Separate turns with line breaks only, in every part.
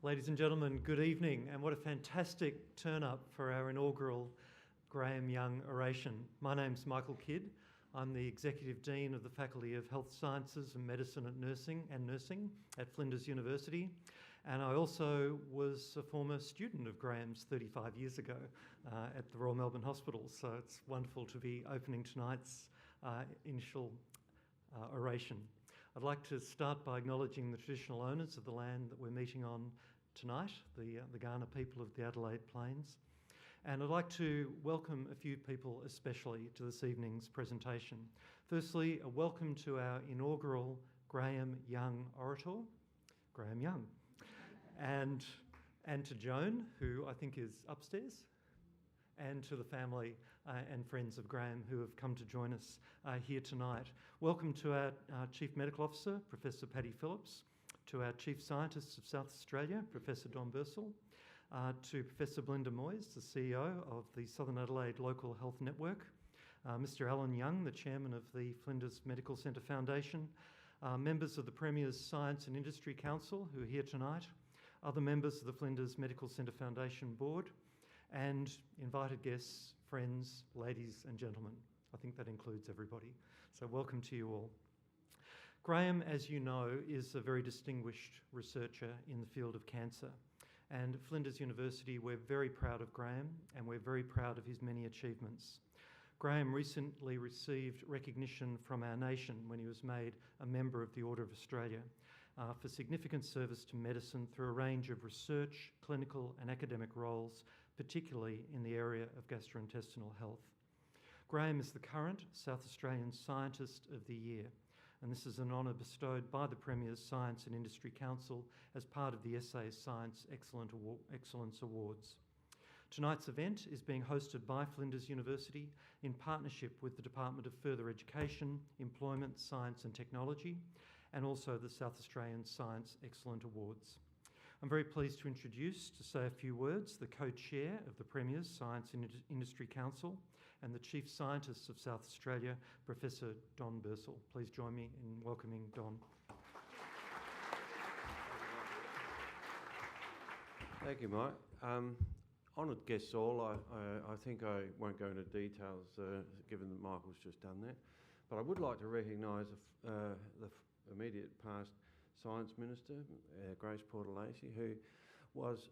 Ladies and gentlemen, good evening, and what a fantastic turn-up for our inaugural Graeme Young Oration. My name's Michael Kidd. I'm the Executive Dean of the Faculty of Health Sciences and Medicine and Nursing at Flinders University, and I also was a former student of Graeme's 35 years ago at the Royal Melbourne Hospital, so it's wonderful to be opening tonight's initial oration. I'd like to start by acknowledging the traditional owners of the land that we're meeting on tonight, the Kaurna people of the Adelaide Plains. And I'd like to welcome a few people especially to this evening's presentation. Firstly, a welcome to our inaugural Graeme Young orator, Graeme Young. And to Joan, who I think is upstairs, and to the family and friends of Graeme who have come to join us here tonight. Welcome to our Chief Medical Officer, Professor Paddy Phillips, to our Chief Scientist of South Australia, Professor Don Bursell, to Professor Belinda Moyes, the CEO of the Southern Adelaide Local Health Network, Mr Alan Young, the Chairman of the Flinders Medical Centre Foundation, members of the Premier's Science and Industry Council who are here tonight, other members of the Flinders Medical Centre Foundation Board, and invited guests, friends, ladies and gentlemen. I think that includes everybody. So welcome to you all. Graeme, as you know, is a very distinguished researcher in the field of cancer. And at Flinders University, we're very proud of Graeme and we're very proud of his many achievements. Graeme recently received recognition from our nation when he was made a member of the Order of Australia for significant service to medicine through a range of research, clinical and academic roles, particularly in the area of gastrointestinal health. Graeme is the current South Australian Scientist of the Year, and this is an honour bestowed by the Premier's Science and Industry Council as part of the SA Science Excellence Awards. Tonight's event is being hosted by Flinders University in partnership with the Department of Further Education, Employment, Science and Technology, and also the South Australian Science Excellence Awards. I'm very pleased to introduce, to say a few words, the co-chair of the Premier's Science and Industry Council and the Chief Scientist of South Australia, Professor Don Bursell. Please join me in welcoming Don.
Thank you, Mike. Honoured guests all, I think I won't go into details given that Michael's just done that, but I would like to recognise the immediate past Science Minister, Grace Portalacci, who was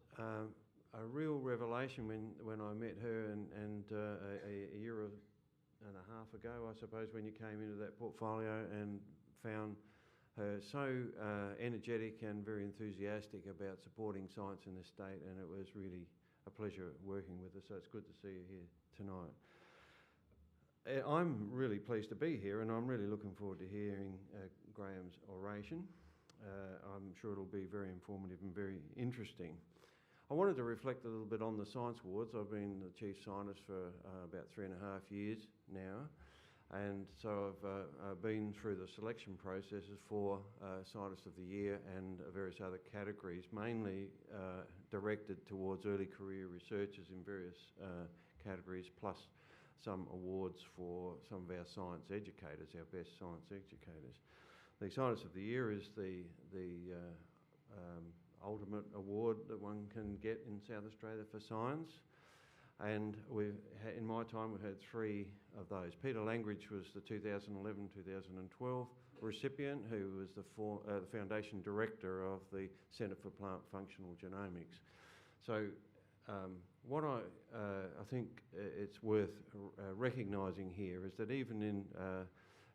a real revelation when I met her and a year and a half ago, I suppose, when you came into that portfolio and found her so energetic and very enthusiastic about supporting science in this state, and it was really a pleasure working with her, so it's good to see you here tonight. I'm really pleased to be here and I'm really looking forward to hearing Graeme's oration. I'm sure it'll be very informative and very interesting. I wanted to reflect a little bit on the Science Awards. I've been the Chief Scientist for about 3.5 years now, and so I've been through the selection processes for Scientist of the Year and various other categories, mainly directed towards early career researchers in various categories, plus some awards for some of our science educators, our best science educators. The Scientist of the Year is the ultimate award that one can get in South Australia for science. And in my time, we've had 3 of those. Peter Langridge was the 2011-2012 recipient, who was the Foundation Director of the Centre for Plant Functional Genomics. So what I think it's worth recognising here is that even in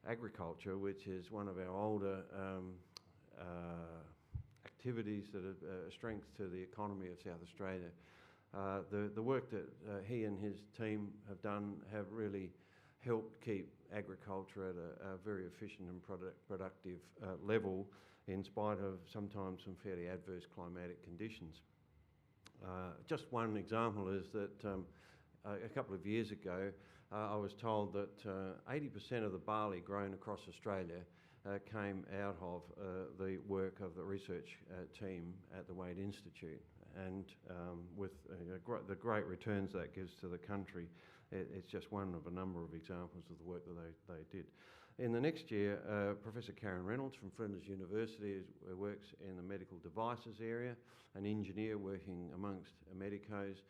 agriculture, which is one of our older activities that are a strength to the economy of South Australia, the work that he and his team have done have really helped keep agriculture at a very efficient and productive level in spite of sometimes some fairly adverse climatic conditions. Just one example is that a couple of years ago I was told that 80% of the barley grown across Australia came out of the work of the research team at the Wade Institute, and with the great returns that gives to the country, it's just one of a number of examples of the work that they did. In the next year, Professor Karen Reynolds from Flinders University works in the medical devices area, an engineer working amongst medicos,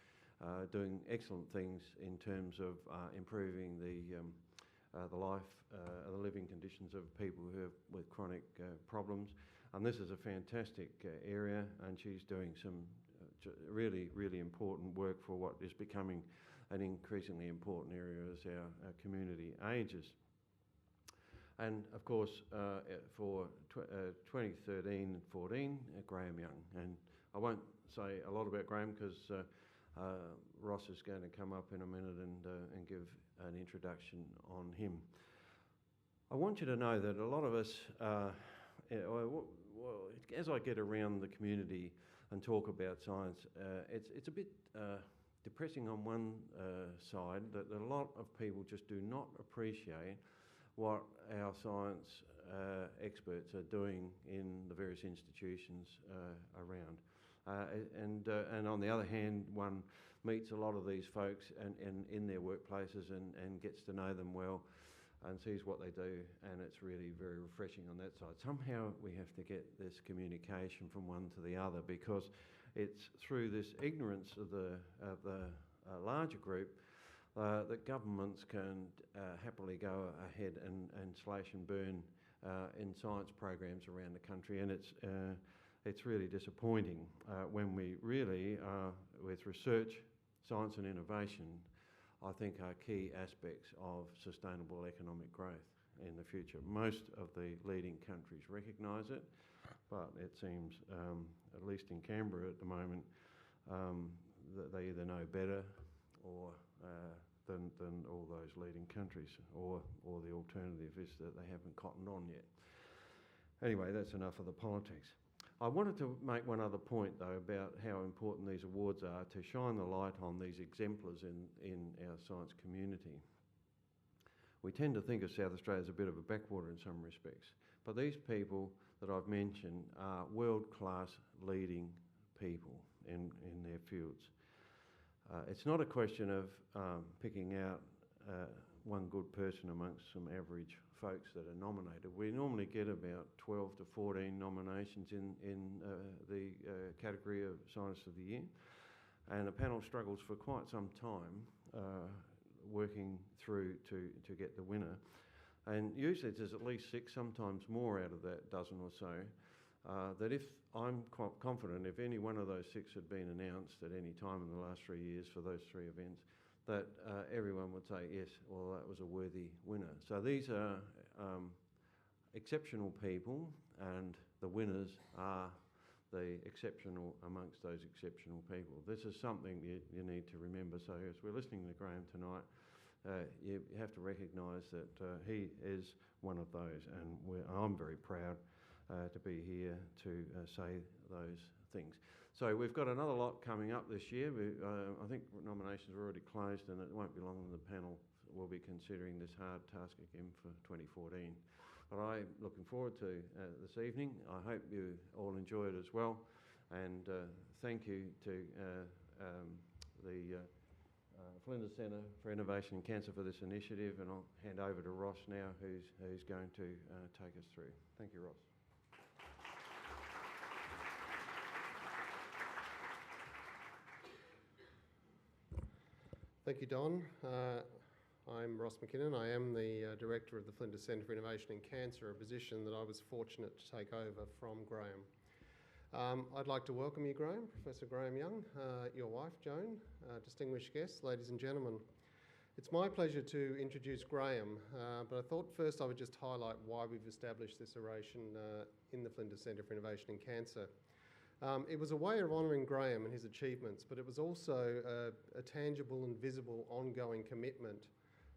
doing excellent things in terms of improving the life, the living conditions of people who have with chronic problems. And this is a fantastic area, and she's doing some really, really important work for what is becoming an increasingly important area as our community ages. And of course, for 2013 and 14, Graeme Young. And I won't say a lot about Graeme because Ross is going to come up in a minute and give an introduction on him. I want you to know that a lot of us, as I get around the community and talk about science, it's a bit depressing on one side that a lot of people just do not appreciate what our science experts are doing in the various institutions around. And on the other hand, one meets a lot of these folks and in their workplaces and gets to know them well and sees what they do, and it's really very refreshing on that side. Somehow we have to get this communication from one to the other, because it's through this ignorance of the larger group that governments can happily go ahead and slash and burn in science programs around the country, and it's really disappointing when we really, with research, science and innovation, I think are key aspects of sustainable economic growth in the future. Most of the leading countries recognise it, but it seems, at least in Canberra at the moment, that they either know better or than all those leading countries, or the alternative is that they haven't cottoned on yet. Anyway, that's enough of the politics. I wanted to make one other point, though, about how important these awards are to shine the light on these exemplars in our science community. We tend to think of South Australia as a bit of a backwater in some respects, but these people that I've mentioned are world-class leading people in their fields. It's not a question of picking out one good person amongst some average folks that are nominated. We normally get about 12 to 14 nominations in the category of Scientist of the Year, and the panel struggles for quite some time working through to get the winner. And usually there's at least 6, sometimes more out of that dozen or so, that if I'm confident if any one of those 6 had been announced at any time in the last 3 years for those 3 events, that everyone would say, yes, well, that was a worthy winner. So these are exceptional people, and the winners are the exceptional amongst those exceptional people. This is something you need to remember. So as we're listening to Graeme tonight, you have to recognise that he is one of those, and I'm very proud to be here to say those things. So we've got another lot coming up this year. I think nominations are already closed, and it won't be long when the panel will be considering this hard task again for 2014. But I'm looking forward to this evening. I hope you all enjoy it as well, and thank you to the Flinders Centre for Innovation in Cancer for this initiative, and I'll hand over to Ross now, who's going to take us through. Thank you, Ross.
Thank you, Don. I'm Ross McKinnon. I am the Director of the Flinders Centre for Innovation in Cancer, a position that I was fortunate to take over from Graeme. I'd like to welcome you, Graeme, Professor Graeme Young, your wife, Joan, distinguished guests, ladies and gentlemen. It's my pleasure to introduce Graeme, but I thought first I would just highlight why we've established this oration in the Flinders Centre for Innovation in Cancer. It was a way of honouring Graeme and his achievements, but it was also a tangible and visible ongoing commitment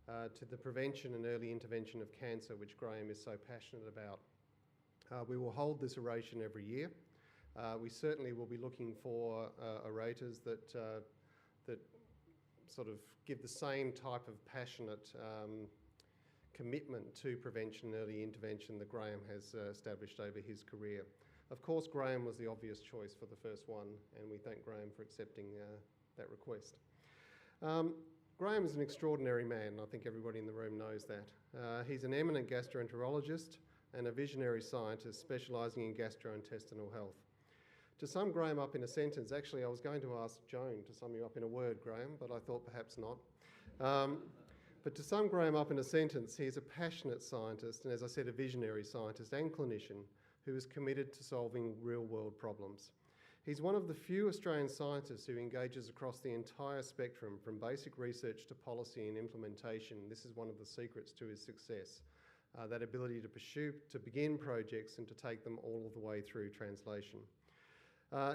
to the prevention and early intervention of cancer, which Graeme is so passionate about. We will hold this oration every year. We certainly will be looking for orators that sort of give the same type of passionate commitment to prevention and early intervention that Graeme has established over his career. Of course, Graeme was the obvious choice for the first one, and we thank Graeme for accepting that request. Graeme is an extraordinary man. I think everybody in the room knows that. He's an eminent gastroenterologist and a visionary scientist specialising in gastrointestinal health. To sum Graeme up in a sentence, actually I was going to ask Joan to sum you up in a word, Graeme, but I thought perhaps not. But to sum Graeme up in a sentence, he is a passionate scientist and, as I said, a visionary scientist and clinician who is committed to solving real-world problems. He's one of the few Australian scientists who engages across the entire spectrum, from basic research to policy and implementation. This is one of the secrets to his success, that ability to begin projects and to take them all the way through translation.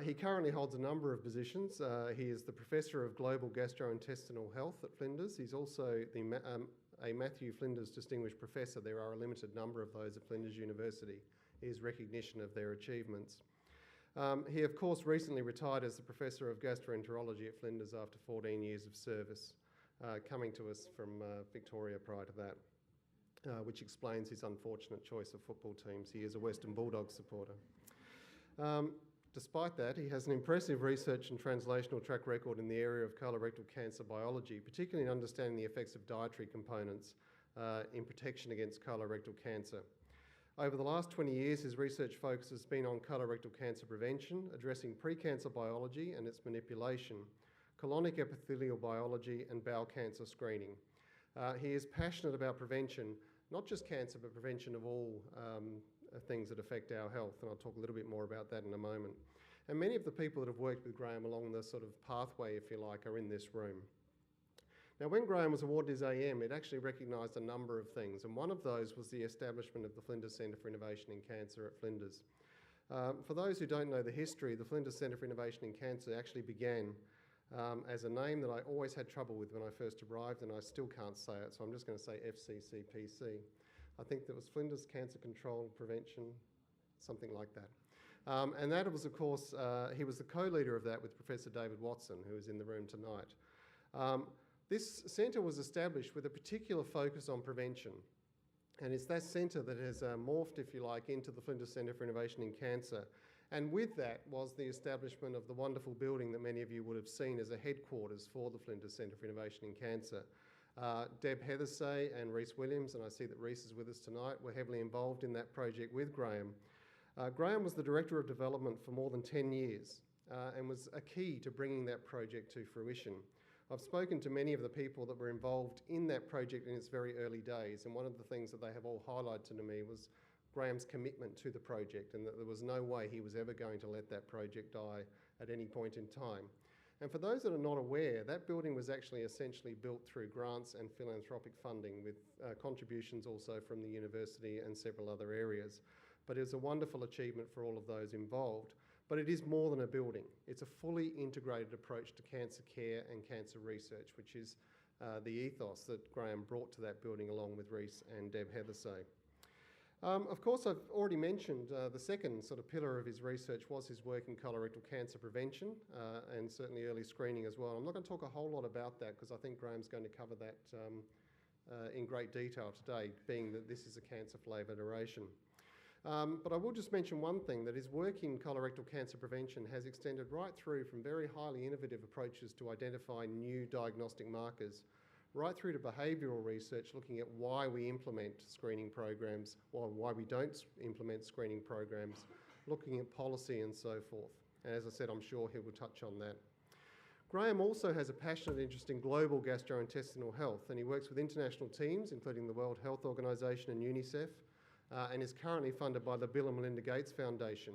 He currently holds a number of positions. He is the Professor of Global Gastrointestinal Health at Flinders. He's also a Matthew Flinders Distinguished Professor. There are a limited number of those at Flinders University. He is recognition of their achievements. He, of course, recently retired as the Professor of Gastroenterology at Flinders after 14 years of service, coming to us from Victoria prior to that, which explains his unfortunate choice of football teams. He is a Western Bulldogs supporter. Despite that, he has an impressive research and translational track record in the area of colorectal cancer biology, particularly in understanding the effects of dietary components in protection against colorectal cancer. Over the last 20 years, his research focus has been on colorectal cancer prevention, addressing pre-cancer biology and its manipulation, colonic epithelial biology, and bowel cancer screening. He is passionate about prevention, not just cancer, but prevention of all things that affect our health, and I'll talk a little bit more about that in a moment. And many of the people that have worked with Graeme along the sort of pathway, if you like, are in this room. Now, when Graeme was awarded his AM, it actually recognised a number of things, and one of those was the establishment of the Flinders Centre for Innovation in Cancer at Flinders. For those who don't know the history, the Flinders Centre for Innovation in Cancer actually began as a name that I always had trouble with when I first arrived, and I still can't say it, so I'm just going to say FCCPC. I think that was Flinders Cancer Control Prevention, something like that. And that was, of course, he was the co-leader of that with Professor David Watson, who is in the room tonight. This centre was established with a particular focus on prevention. And it's that centre that has morphed, if you like, into the Flinders Centre for Innovation in Cancer. And with that was the establishment of the wonderful building that many of you would have seen as a headquarters for the Flinders Centre for Innovation in Cancer. Deb Heathersay and Rhys Williams, and I see that Rhys is with us tonight, were heavily involved in that project with Graeme. Graeme was the Director of Development for more than 10 years and was a key to bringing that project to fruition. I've spoken to many of the people that were involved in that project in its very early days, and one of the things that they have all highlighted to me was Graeme's commitment to the project, and that there was no way he was ever going to let that project die at any point in time. And for those that are not aware, that building was actually essentially built through grants and philanthropic funding, with contributions also from the university and several other areas. But it was a wonderful achievement for all of those involved. But it is more than a building. It's a fully integrated approach to cancer care and cancer research, which is the ethos that Graeme brought to that building along with Rhys and Deb Heathersay. Of course, I've already mentioned the second sort of pillar of his research was his work in colorectal cancer prevention and certainly early screening as well. I'm not going to talk a whole lot about that because I think Graeme's going to cover that in great detail today, being that this is a cancer-flavoured oration. But I will just mention one thing, that his work in colorectal cancer prevention has extended right through from very highly innovative approaches to identify new diagnostic markers, right through to behavioural research, looking at why we implement screening programs or why we don't implement screening programs, looking at policy and so forth. And as I said, I'm sure he will touch on that. Graeme also has a passionate interest in global gastrointestinal health, and he works with international teams, including the World Health Organization and UNICEF, and is currently funded by the Bill and Melinda Gates Foundation.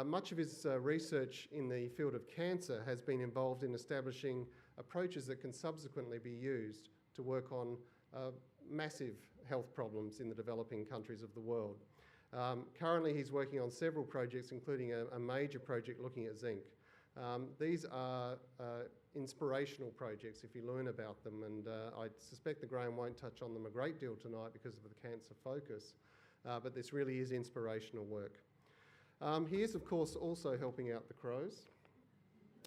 Much of his research in the field of cancer has been involved in establishing approaches that can subsequently be used to work on massive health problems in the developing countries of the world. Currently, he's working on several projects, including a major project looking at zinc. These are inspirational projects if you learn about them, and I suspect that Graeme won't touch on them a great deal tonight because of the cancer focus, but this really is inspirational work. He is, of course, also helping out the Crows.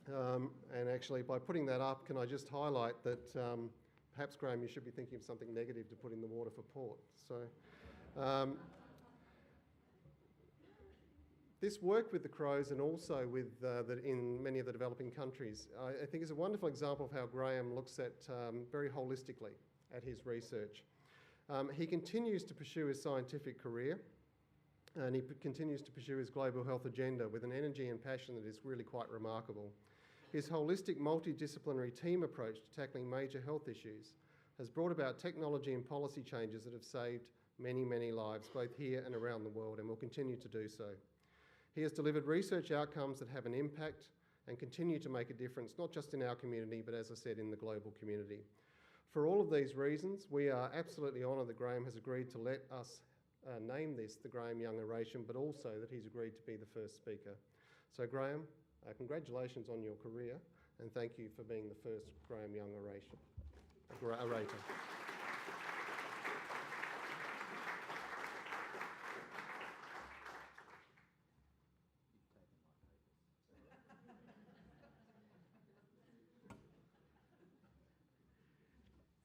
And actually, by putting that up, can I just highlight that perhaps, Graeme, you should be thinking of something negative to put in the water for port. So, this work with the crows and also with in many of the developing countries, I think is a wonderful example of how Graeme looks at very holistically at his research. He continues to pursue his scientific career, and he continues to pursue his global health agenda with an energy and passion that is really quite remarkable. His holistic multidisciplinary team approach to tackling major health issues has brought about technology and policy changes that have saved many, many lives, both here and around the world, and will continue to do so. He has delivered research outcomes that have an impact and continue to make a difference, not just in our community, but as I said, in the global community. For all of these reasons, we are absolutely honoured that Graeme has agreed to let us name this the Graeme Young Oration, but also that he's agreed to be the first speaker. So Graeme, congratulations on your career, and thank you for being the first Graeme Young orator.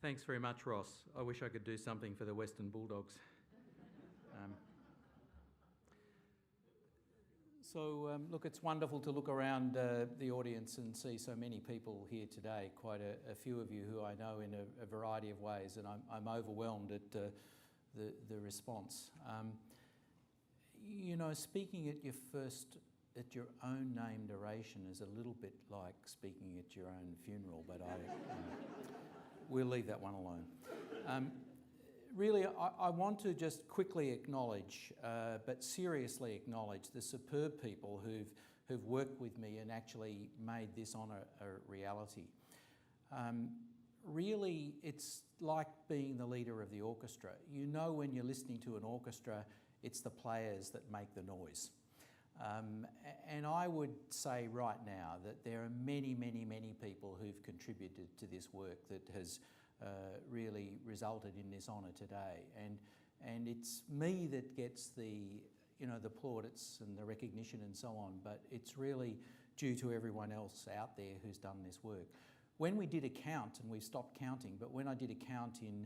Thanks very much, Ross. I wish I could do something for the Western Bulldogs. Look, it's wonderful to look around the audience and see so many people here today, quite a few of you who I know in a variety of ways, and I'm overwhelmed at the response. You know, speaking at your own named oration is a little bit like speaking at your own funeral, but we'll leave that one alone. Really, I want to just quickly acknowledge, but seriously acknowledge, the superb people who've worked with me and actually made this honour a reality. Really, it's like being the leader of the orchestra. You know, when you're listening to an orchestra, it's the players that make the noise. And I would say right now that there are many, many, many people who've contributed to this work that has really resulted in this honour today. And it's me that gets the plaudits and the recognition and so on, but it's really due to everyone else out there who's done this work. When we did a count, and we've stopped counting, but when I did a count in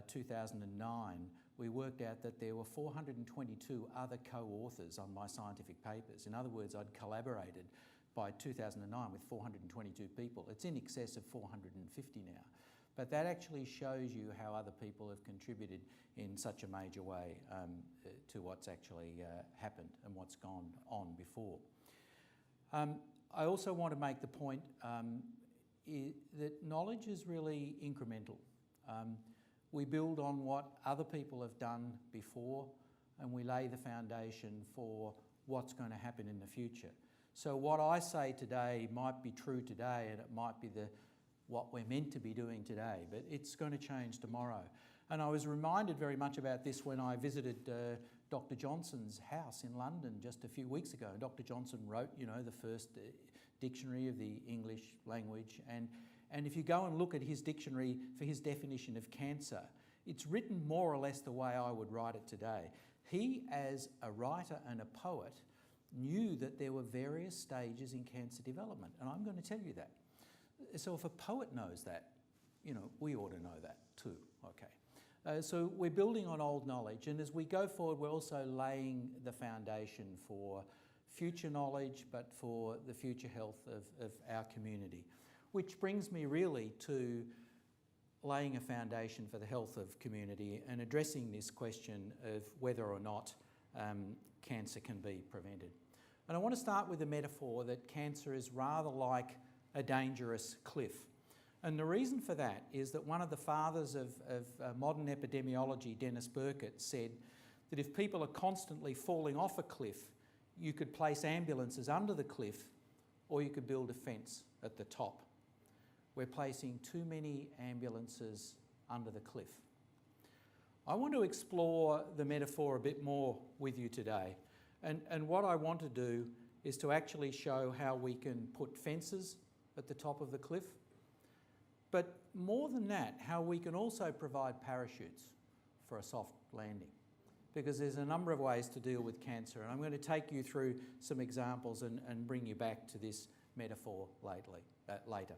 2009, we worked out that there were 422 other co-authors on my scientific papers. In other words, I'd collaborated by 2009 with 422 people. It's in excess of 450 now. But that actually shows you how other people have contributed in such a major way to what's actually happened and what's gone on before. I also want to make the point that knowledge is really incremental. We build on what other people have done before, and we lay the foundation for what's going to happen in the future. So what I say today might be true today, and it might be what we're meant to be doing today, but it's going to change tomorrow. And I was reminded very much about this when I visited Dr. Johnson's house in London just a few weeks ago. Dr. Johnson wrote, the first dictionary of the English language, and if you go and look at his dictionary for his definition of cancer, it's written more or less the way I would write it today. He, as a writer and a poet, knew that there were various stages in cancer development, and I'm going to tell you that. So if a poet knows that, we ought to know that too, okay. So we're building on old knowledge, and as we go forward, we're also laying the foundation for future knowledge, but for the future health of our community. Which brings me really to laying a foundation for the health of community and addressing this question of whether or not cancer can be prevented. And I want to start with a metaphor that cancer is rather like a dangerous cliff. And the reason for that is that one of the fathers of modern epidemiology, Dennis Burkitt, said that if people are constantly falling off a cliff, you could place ambulances under the cliff, or you could build a fence at the top. We're placing too many ambulances under the cliff. I want to explore the metaphor a bit more with you today. And what I want to do is to actually show how we can put fences at the top of the cliff, but more than that, how we can also provide parachutes for a soft landing. Because there's a number of ways to deal with cancer, and I'm going to take you through some examples and bring you back to this metaphor later.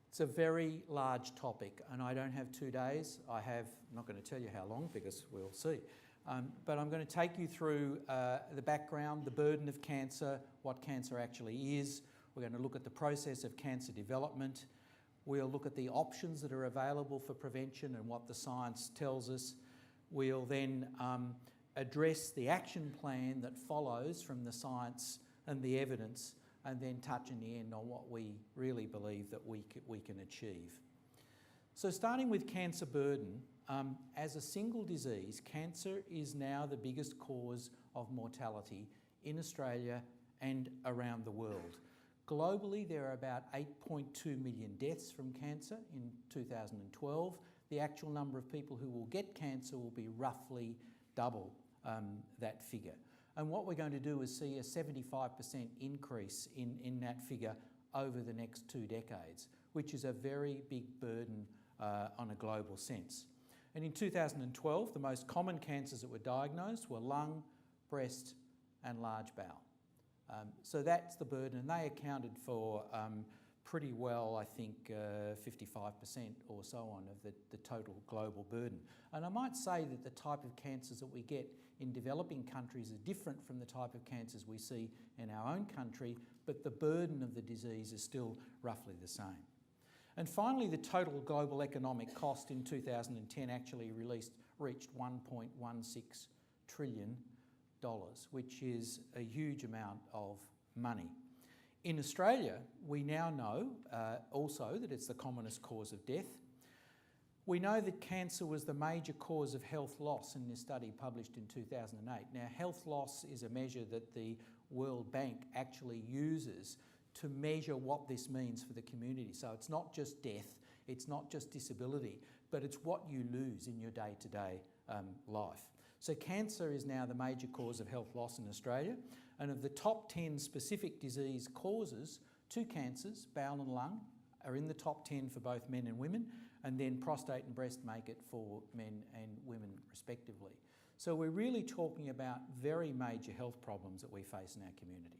It's a very large topic, and I don't have 2 days. I'm not going to tell you how long because we'll see. But I'm going to take you through the background, the burden of cancer, what cancer actually is. We're going to look at the process of cancer development. We'll look at the options that are available for prevention and what the science tells us. We'll then address the action plan that follows from the science and the evidence, and then touch in the end on what we really believe that we can achieve. So starting with cancer burden, as a single disease, cancer is now the biggest cause of mortality in Australia and around the world. Globally, there are about 8.2 million deaths from cancer in 2012. The actual number of people who will get cancer will be roughly double that figure. And what we're going to do is see a 75% increase in that figure over the next 2 decades, which is a very big burden on a global sense. And in 2012, the most common cancers that were diagnosed were lung, breast and large bowel. So that's the burden, and they accounted for pretty well, I think, 55% or so on of the total global burden. And I might say that the type of cancers that we get in developing countries are different from the type of cancers we see in our own country, but the burden of the disease is still roughly the same. And finally, the total global economic cost in 2010 actually reached $1.16 trillion, which is a huge amount of money. In Australia, we now know also that it's the commonest cause of death. We know that cancer was the major cause of health loss in this study published in 2008. Now, health loss is a measure that the World Bank actually uses to measure what this means for the community. So it's not just death, it's not just disability, but it's what you lose in your day-to-day life. So cancer is now the major cause of health loss in Australia, and of the top 10 specific disease causes, 2 cancers, bowel and lung, are in the top 10 for both men and women, and then prostate and breast make it for men and women respectively. So we're really talking about very major health problems that we face in our community.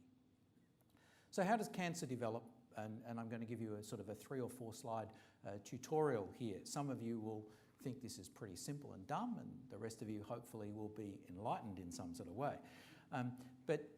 So how does cancer develop? And I'm going to give you a sort of a 3 or 4 slide tutorial here. Some of you will think this is pretty simple and dumb, and the rest of you hopefully will be enlightened in some sort of way. But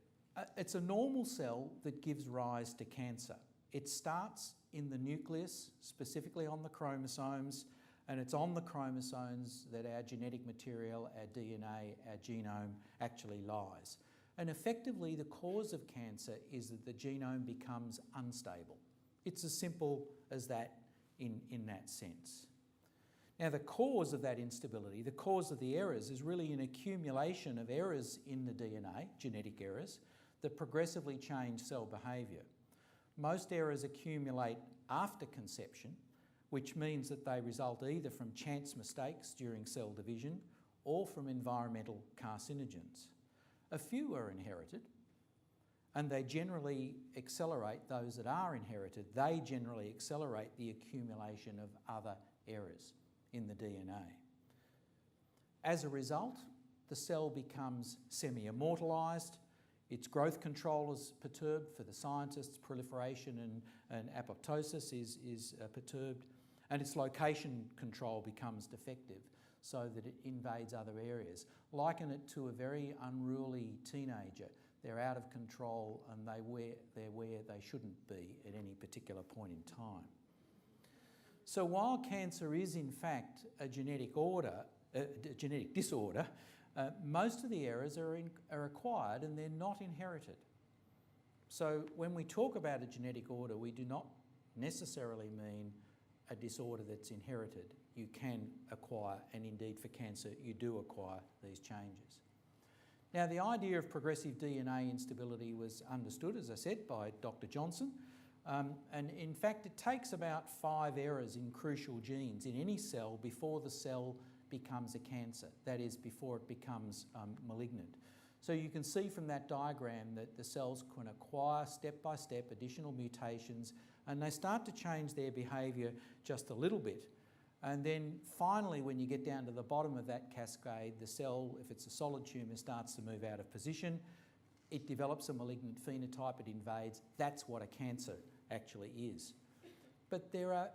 it's a normal cell that gives rise to cancer. It starts in the nucleus, specifically on the chromosomes, and it's on the chromosomes that our genetic material, our DNA, our genome actually lies. And effectively, the cause of cancer is that the genome becomes unstable. It's as simple as that in that sense. Now, the cause of that instability, the cause of the errors, is really an accumulation of errors in the DNA, genetic errors, that progressively change cell behaviour. Most errors accumulate after conception, which means that they result either from chance mistakes during cell division or from environmental carcinogens. A few are inherited, and they generally accelerate those that are inherited. They generally accelerate the accumulation of other errors in the DNA. As a result, the cell becomes semi-immortalised, its growth control is perturbed for the scientists, proliferation and apoptosis is perturbed, and its location control becomes defective so that it invades other areas. Liken it to a very unruly teenager. They're out of control and they're where they shouldn't be at any particular point in time. So while cancer is in fact a genetic disorder, most of the errors are acquired and they're not inherited. So when we talk about a genetic order, we do not necessarily mean a disorder that's inherited. You can acquire, and indeed for cancer, you do acquire these changes. Now, the idea of progressive DNA instability was understood, as I said, by Dr. Johnson. And in fact, it takes about 5 errors in crucial genes in any cell before the cell becomes a cancer, that is, before it becomes malignant. So you can see from that diagram that the cells can acquire step by step additional mutations, and they start to change their behaviour just a little bit. And then finally, when you get down to the bottom of that cascade, the cell, if it's a solid tumour, starts to move out of position. It develops a malignant phenotype, it invades. That's what a cancer actually is. But there are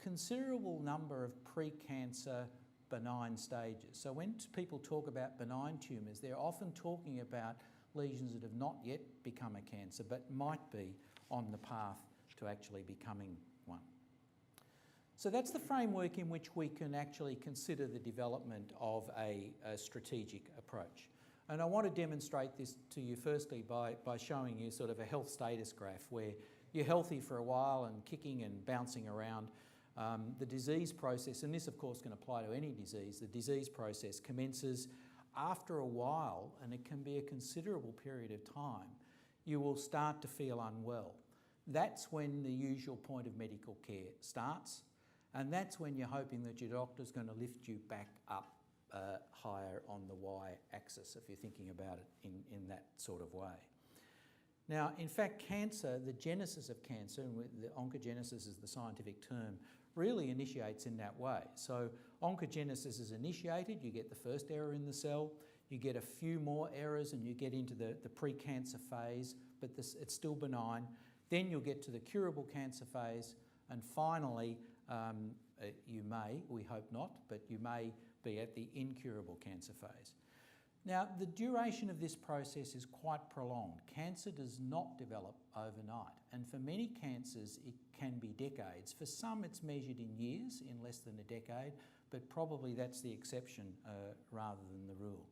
considerable number of pre-cancer benign stages. So when people talk about benign tumours, they're often talking about lesions that have not yet become a cancer but might be on the path to actually becoming one. So that's the framework in which we can actually consider the development of a strategic approach. And I want to demonstrate this to you firstly by showing you sort of a health status graph where you're healthy for a while and kicking and bouncing around. The disease process, and this of course can apply to any disease, the disease process commences after a while, and it can be a considerable period of time. You will start to feel unwell. That's when the usual point of medical care starts, and that's when you're hoping that your doctor's going to lift you back up higher on the y-axis, if you're thinking about it in that sort of way. Now, in fact, cancer, the genesis of cancer, and the oncogenesis is the scientific term, really initiates in that way. So oncogenesis is initiated, you get the first error in the cell, you get a few more errors and you get into the pre-cancer phase, but it's still benign. Then you'll get to the curable cancer phase, and finally, you may, we hope not, but you may be at the incurable cancer phase. Now, the duration of this process is quite prolonged. Cancer does not develop overnight, and for many cancers it can be decades. For some it's measured in years, in less than a decade, but probably that's the exception rather than the rule.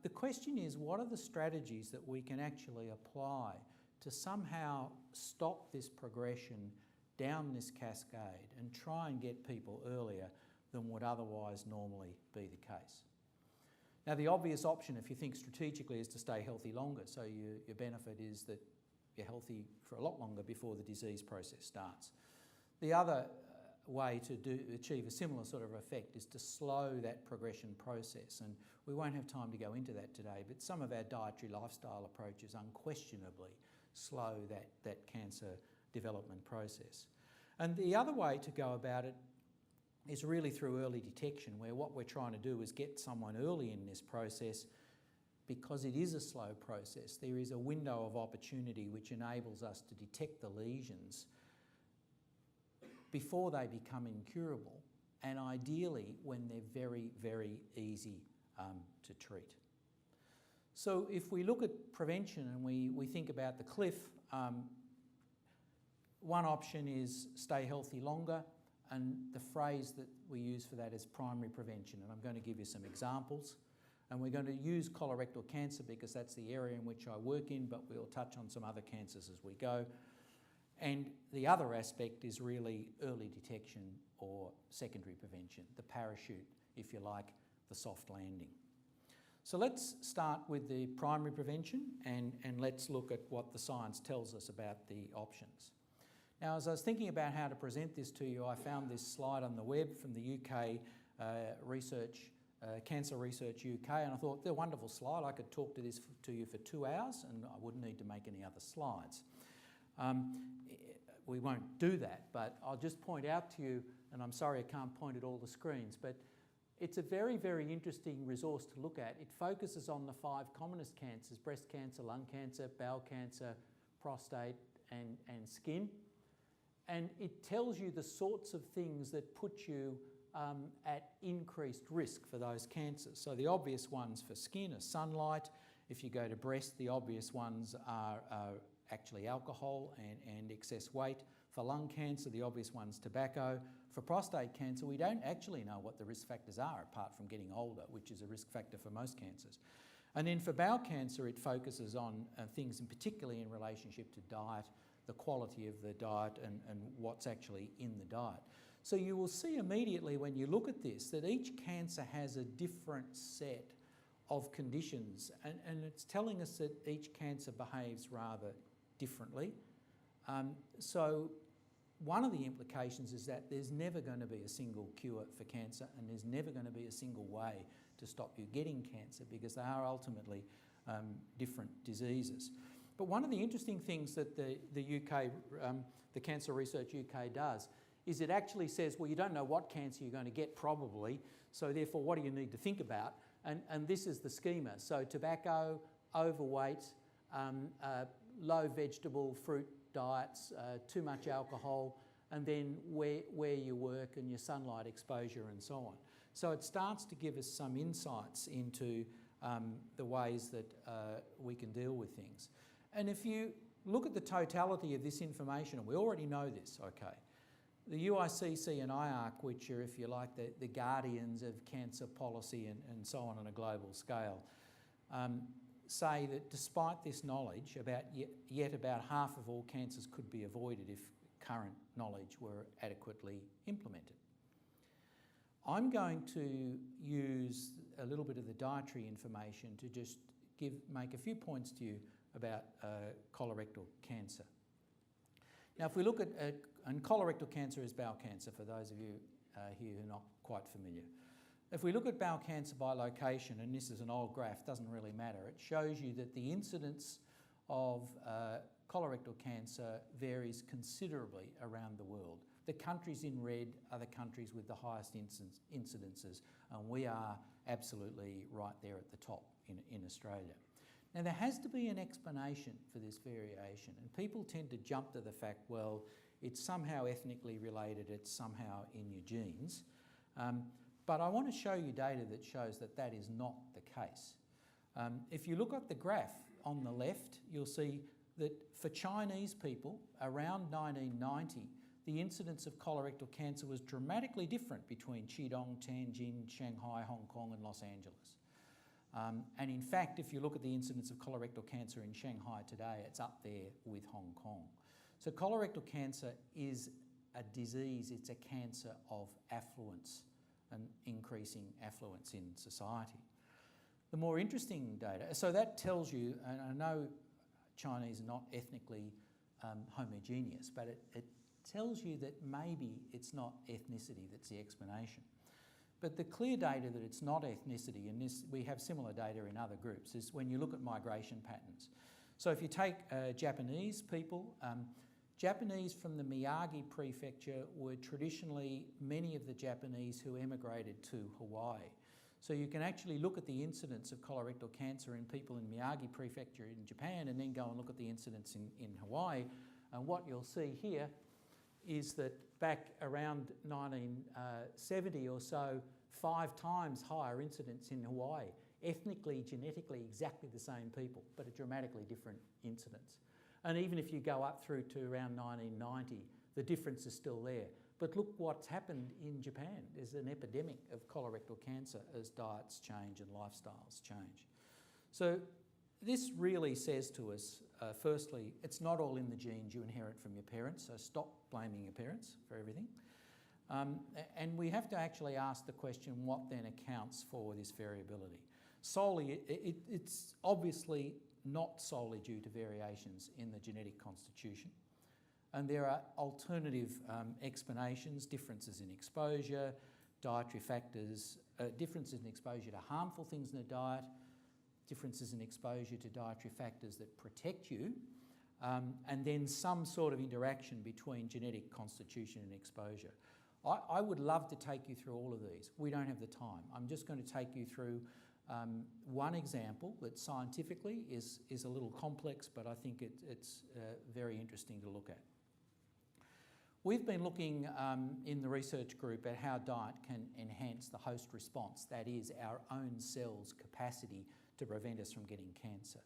The question is, what are the strategies that we can actually apply to somehow stop this progression down this cascade and try and get people earlier than would otherwise normally be the case? Now, the obvious option, if you think strategically, is to stay healthy longer. So your benefit is that you're healthy for a lot longer before the disease process starts. The other way to achieve a similar sort of effect is to slow that progression process. And we won't have time to go into that today, but some of our dietary lifestyle approaches unquestionably slow that cancer development process. And the other way to go about it is really through early detection, where what we're trying to do is get someone early in this process. Because it is a slow process, there is a window of opportunity which enables us to detect the lesions before they become incurable, and ideally when they're very, very easy to treat. So if we look at prevention and we think about the cliff, one option is stay healthy longer. And the phrase that we use for that is primary prevention. And I'm going to give you some examples. And we're going to use colorectal cancer because that's the area in which I work in, but we'll touch on some other cancers as we go. And the other aspect is really early detection or secondary prevention, the parachute, if you like, the soft landing. So let's start with the primary prevention and let's look at what the science tells us about the options. Now, as I was thinking about how to present this to you, I found this slide on the web from the UK Cancer Research UK, and I thought, they're a wonderful slide. I could talk to you for 2 hours and I wouldn't need to make any other slides. We won't do that, but I'll just point out to you, and I'm sorry I can't point at all the screens, but it's a very, very interesting resource to look at. It focuses on the 5 commonest cancers: breast cancer, lung cancer, bowel cancer, prostate, and skin. And it tells you the sorts of things that put you at increased risk for those cancers. So the obvious ones for skin are sunlight. If you go to breast, the obvious ones are actually alcohol and excess weight. For lung cancer, the obvious one's tobacco. For prostate cancer, we don't actually know what the risk factors are apart from getting older, which is a risk factor for most cancers. And then for bowel cancer, it focuses on things, and particularly in relationship to diet, the quality of the diet and what's actually in the diet. So you will see immediately when you look at this that each cancer has a different set of conditions, and it's telling us that each cancer behaves rather differently. So one of the implications is that there's never going to be a single cure for cancer, and there's never going to be a single way to stop you getting cancer, because they are ultimately different diseases. But one of the interesting things that the UK, the Cancer Research UK does is it actually says, well, you don't know what cancer you're going to get probably, so therefore what do you need to think about? And this is the schema. So tobacco, overweight, low vegetable fruit diets, too much alcohol, and then where you work and your sunlight exposure and so on. So it starts to give us some insights into the ways that we can deal with things. And if you look at the totality of this information, and we already know this, okay, the UICC and IARC, which are, if you like, the guardians of cancer policy and so on a global scale, say that despite this knowledge, yet about half of all cancers could be avoided if current knowledge were adequately implemented. I'm going to use a little bit of the dietary information to just make a few points to you about colorectal cancer. Now, if we look at, and colorectal cancer is bowel cancer, for those of you here who are not quite familiar. If we look at bowel cancer by location, and this is an old graph, doesn't really matter, it shows you that the incidence of colorectal cancer varies considerably around the world. The countries in red are the countries with the highest incidences, and we are absolutely right there at the top in Australia. Now, there has to be an explanation for this variation, and people tend to jump to the fact, well, it's somehow ethnically related, it's somehow in your genes. But I want to show you data that shows that that is not the case. If you look at the graph on the left, you'll see that for Chinese people, around 1990, the incidence of colorectal cancer was dramatically different between Qidong, Tianjin, Shanghai, Hong Kong and Los Angeles. And in fact, if you look at the incidence of colorectal cancer in Shanghai today, it's up there with Hong Kong. So colorectal cancer is a disease, it's a cancer of affluence and increasing affluence in society. The more interesting data, so that tells you, and I know Chinese are not ethnically homogeneous, but it tells you that maybe it's not ethnicity that's the explanation. But the clear data that it's not ethnicity, and this, we have similar data in other groups, is when you look at migration patterns. So if you take Japanese people, Japanese from the Miyagi prefecture were traditionally many of the Japanese who emigrated to Hawaii. So you can actually look at the incidence of colorectal cancer in people in Miyagi prefecture in Japan and then go and look at the incidence in Hawaii. And what you'll see here is that back around 1970 or so, 5 times higher incidence in Hawaii. Ethnically, genetically, exactly the same people, but a dramatically different incidence. And even if you go up through to around 1990, the difference is still there. But look what's happened in Japan. There's an epidemic of colorectal cancer as diets change and lifestyles change. So this really says to us, firstly, it's not all in the genes you inherit from your parents, so stop blaming your parents for everything. And we have to actually ask the question, what then accounts for this variability? Solely, it's obviously not solely due to variations in the genetic constitution. And there are alternative explanations, differences in exposure, dietary factors, differences in exposure to harmful things in the diet, differences in exposure to dietary factors that protect you, and then some sort of interaction between genetic constitution and exposure. I would love to take you through all of these. We don't have the time. I'm just going to take you through one example that scientifically is a little complex, but I think it's very interesting to look at. We've been looking in the research group at how diet can enhance the host response, that is, our own cells' capacity to prevent us from getting cancer.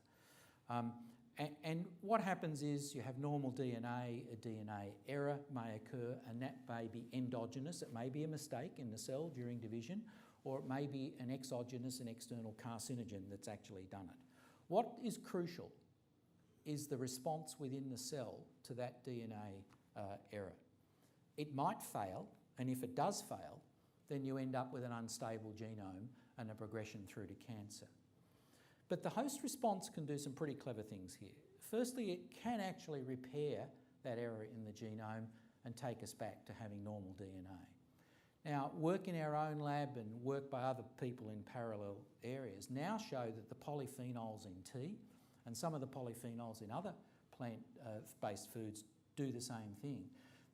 And what happens is you have normal DNA, a DNA error may occur, and that may be endogenous. It may be a mistake in the cell during division, or it may be an exogenous, an external carcinogen that's actually done it. What is crucial is the response within the cell to that DNA error. It might fail, and if it does fail, then you end up with an unstable genome and a progression through to cancer. But the host response can do some pretty clever things here. Firstly, it can actually repair that error in the genome and take us back to having normal DNA. Now, work in our own lab and work by other people in parallel areas now show that the polyphenols in tea and some of the polyphenols in other plant-based foods do the same thing.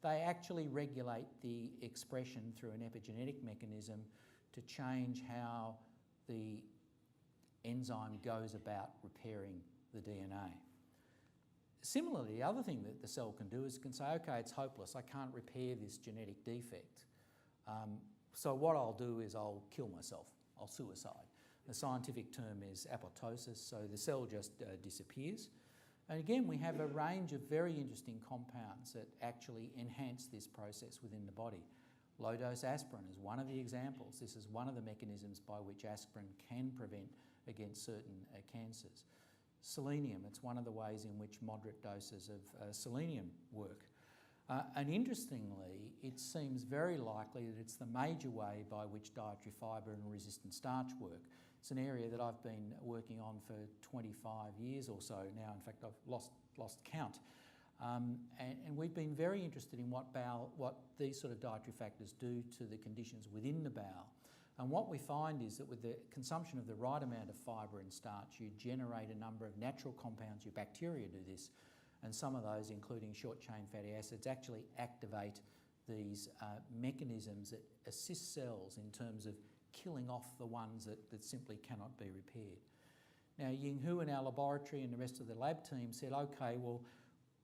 They actually regulate the expression through an epigenetic mechanism to change how the enzyme goes about repairing the DNA. Similarly, the other thing that the cell can do is it can say, okay, it's hopeless, I can't repair this genetic defect. So what I'll do is I'll kill myself, I'll suicide. The scientific term is apoptosis, so the cell just disappears. And again, we have a range of very interesting compounds that actually enhance this process within the body. Low-dose aspirin is one of the examples. This is one of the mechanisms by which aspirin can prevent against certain cancers. Selenium, it's one of the ways in which moderate doses of selenium work. And interestingly, it seems very likely that it's the major way by which dietary fibre and resistant starch work. It's an area that I've been working on for 25 years or so now. In fact, I've lost count. And we've been very interested in what these sort of dietary factors do to the conditions within the bowel. And what we find is that with the consumption of the right amount of fibre and starch, you generate a number of natural compounds. Your bacteria do this, and some of those, including short-chain fatty acids, actually activate these mechanisms that assist cells in terms of killing off the ones that simply cannot be repaired. Now, Ying Hu in our laboratory and the rest of the lab team said, okay, well,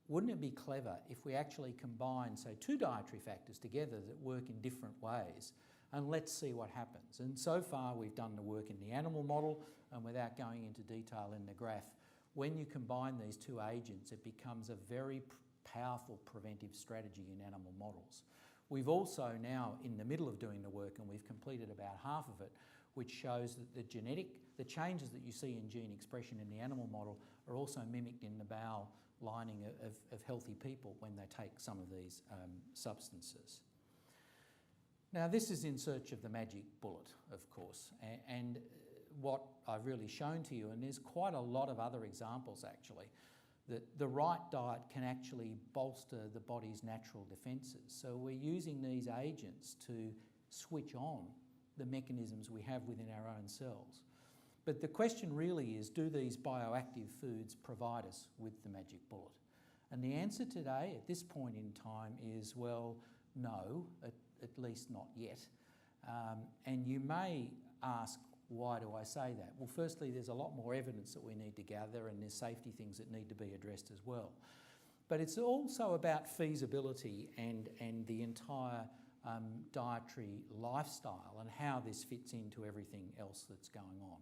wouldn't it be clever if we actually combine, say, two dietary factors together that work in different ways, and let's see what happens. And so far we've done the work in the animal model, and without going into detail in the graph, when you combine these two agents, it becomes a very powerful preventive strategy in animal models. We've also now in the middle of doing the work, and we've completed about half of it, which shows that the changes that you see in gene expression in the animal model are also mimicked in the bowel lining of healthy people when they take some of these substances. Now, this is in search of the magic bullet, of course, and what I've really shown to you, and there's quite a lot of other examples actually, that the right diet can actually bolster the body's natural defences. So we're using these agents to switch on the mechanisms we have within our own cells. But the question really is, do these bioactive foods provide us with the magic bullet? And the answer today, at this point in time, is, well, no, at least not yet. And you may ask, why do I say that? Well, firstly, there's a lot more evidence that we need to gather, and there's safety things that need to be addressed as well. But it's also about feasibility and the entire dietary lifestyle and how this fits into everything else that's going on.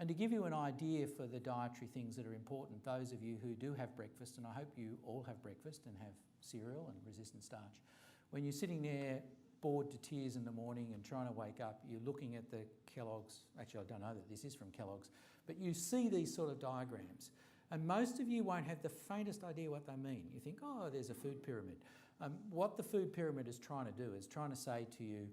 And to give you an idea for the dietary things that are important, those of you who do have breakfast, and I hope you all have breakfast and have cereal and resistant starch, when you're sitting there bored to tears in the morning and trying to wake up, you're looking at the Kellogg's, actually I don't know that this is from Kellogg's, but you see these sort of diagrams. And most of you won't have the faintest idea what they mean. You think, oh, there's a food pyramid. What the food pyramid is trying to do is trying to say to you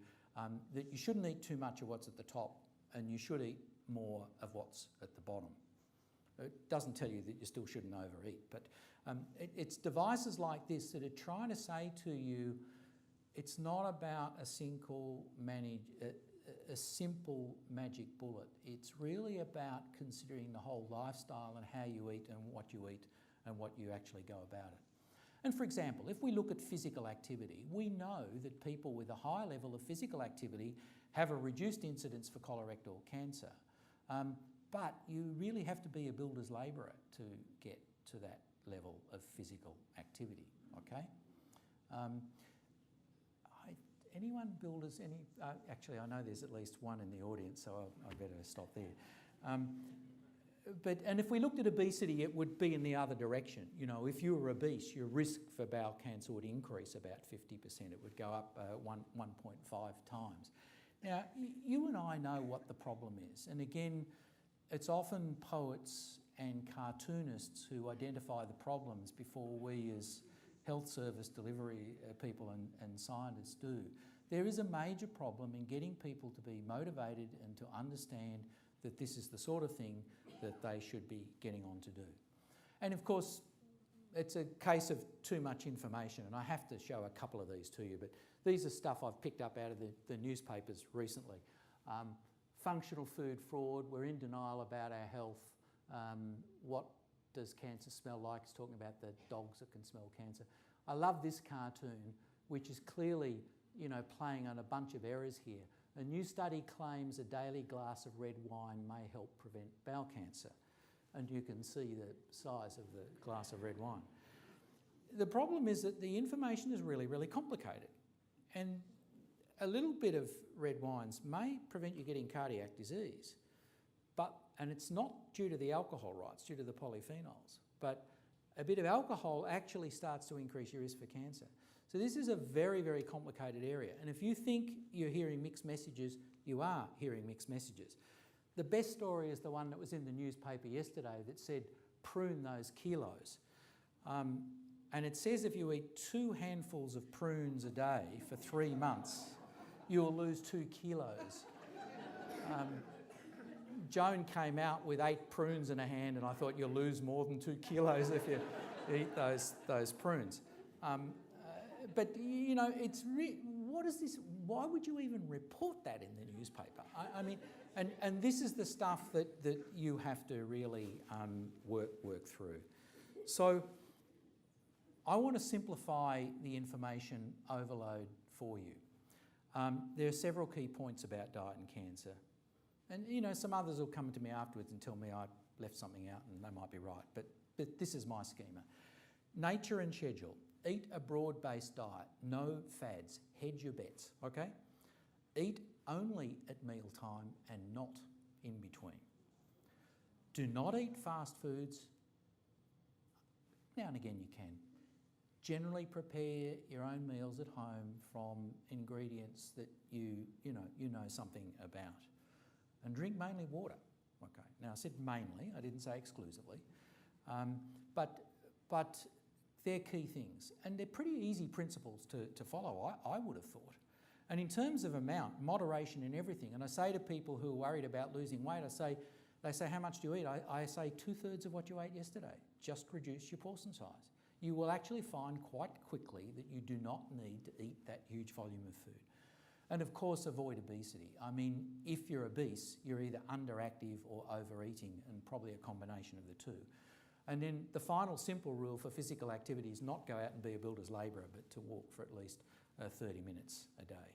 that you shouldn't eat too much of what's at the top, and you should eat more of what's at the bottom. It doesn't tell you that you still shouldn't overeat, but it's devices like this that are trying to say to you, it's not about a simple magic bullet. It's really about considering the whole lifestyle and how you eat and what you actually go about it. And for example, if we look at physical activity, we know that people with a high level of physical activity have a reduced incidence for colorectal cancer. But you really have to be a builder's labourer to get to that level of physical activity, okay? Anyone builders, actually I know there's at least one in the audience, so I better stop there. And if we looked at obesity, it would be in the other direction. You know, if you were obese, your risk for bowel cancer would increase about 50%. It would go up 1.5 times. Now, you and I know what the problem is. And again, it's often poets and cartoonists who identify the problems before we as health service delivery people and scientists do. There is a major problem in getting people to be motivated and to understand that this is the sort of thing that they should be getting on to do. And of course, it's a case of too much information, and I have to show a couple of these to you, but these are stuff I've picked up out of the newspapers recently. Functional food fraud, we're in denial about our health. What does cancer smell like? It's talking about the dogs that can smell cancer. I love this cartoon, which is clearly, you know, playing on a bunch of errors here. A new study claims a daily glass of red wine may help prevent bowel cancer. And you can see the size of the glass of red wine. The problem is that the information is really, really complicated. And a little bit of red wines may prevent you getting cardiac disease, and it's not due to the alcohol, right? It's due to the polyphenols. But a bit of alcohol actually starts to increase your risk for cancer. So this is a very, very complicated area. And if you think you're hearing mixed messages, you are hearing mixed messages. The best story is the one that was in the newspaper yesterday that said, prune those kilos. And it says if you eat 2 handfuls of prunes a day for 3 months, you'll lose 2 kilos. Joan came out with 8 prunes in her hand, and I thought you'll lose more than 2 kilos if you eat those prunes. But you know, what is this? Why would you even report that in the newspaper? I mean, and this is the stuff that you have to really work through. So I want to simplify the information overload for you. There are several key points about diet and cancer. And, you know, some others will come to me afterwards and tell me I left something out, and they might be right. But this is my schema. Nature and schedule. Eat a broad-based diet. No fads. Hedge your bets, okay? Eat only at mealtime and not in between. Do not eat fast foods. Now and again you can. Generally prepare your own meals at home from ingredients that you know something about. And drink mainly water. Okay. Now I said mainly, I didn't say exclusively. But they're key things. And they're pretty easy principles to follow, I would have thought. And in terms of amount, moderation in everything. And I say to people who are worried about losing weight, they say, how much do you eat? I say 2/3 of what you ate yesterday. Just reduce your portion size. You will actually find quite quickly that you do not need to eat that huge volume of food. And of course, avoid obesity. I mean, if you're obese, you're either underactive or overeating, and probably a combination of the two. And then the final simple rule for physical activity is not go out and be a builder's labourer, but to walk for at least 30 minutes a day.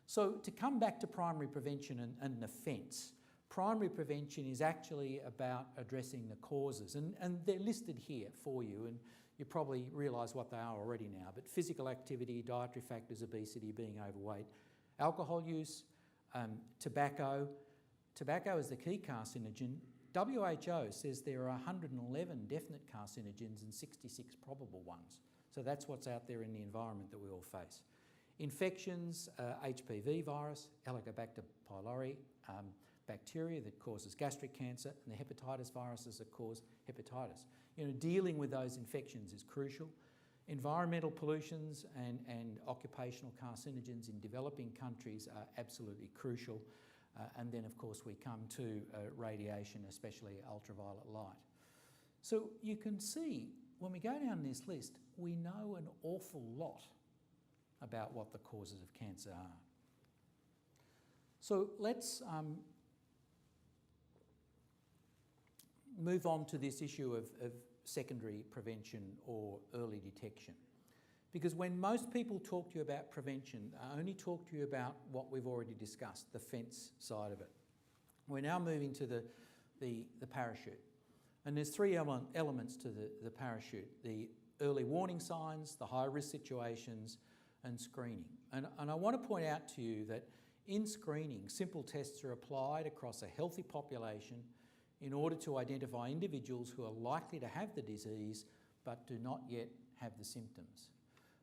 So to come back to primary prevention and an offence, primary prevention is actually about addressing the causes, and they're listed here for you, and you probably realise what they are already now, but physical activity, dietary factors, obesity, being overweight, alcohol use, tobacco. Tobacco is the key carcinogen. WHO says there are 111 definite carcinogens and 66 probable ones. So that's what's out there in the environment that we all face. Infections, HPV virus, Helicobacter pylori, bacteria that causes gastric cancer, and the hepatitis viruses that cause hepatitis. You know, dealing with those infections is crucial. Environmental pollutions and occupational carcinogens in developing countries are absolutely crucial. And then, of course, we come to radiation, especially ultraviolet light. So you can see, when we go down this list, we know an awful lot about what the causes of cancer are. So let's move on to this issue of secondary prevention or early detection. Because when most people talk to you about prevention, they only talk to you about what we've already discussed, the fence side of it. We're now moving to the parachute. And there's 3 elements to the parachute: the early warning signs, the high-risk situations, and screening. And I want to point out to you that in screening, simple tests are applied across a healthy population in order to identify individuals who are likely to have the disease but do not yet have the symptoms.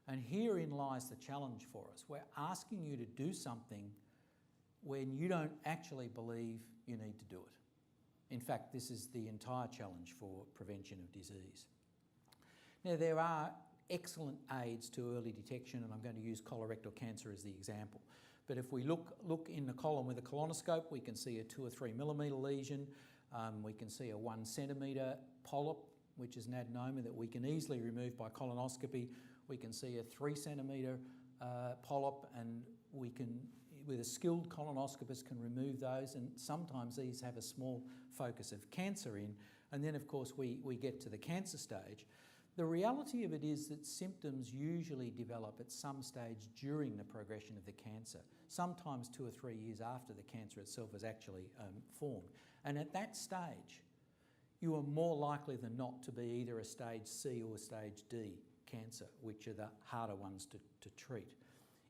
And herein lies the challenge for us. We're asking you to do something when you don't actually believe you need to do it. In fact, this is the entire challenge for prevention of disease. Now, there are excellent aids to early detection, and I'm going to use colorectal cancer as the example. But if we look in the colon with a colonoscope, we can see a 2 or 3 millimetre lesion. We can see a 1 centimetre polyp, which is an adenoma that we can easily remove by colonoscopy. We can see a 3 centimetre polyp, and we can, with a skilled colonoscopist, can remove those, and sometimes these have a small focus of cancer in. And then, of course, we get to the cancer stage. The reality of it is that symptoms usually develop at some stage during the progression of the cancer, sometimes 2 or 3 years after the cancer itself has actually formed. And at that stage, you are more likely than not to be either a stage C or stage D cancer, which are the harder ones to treat.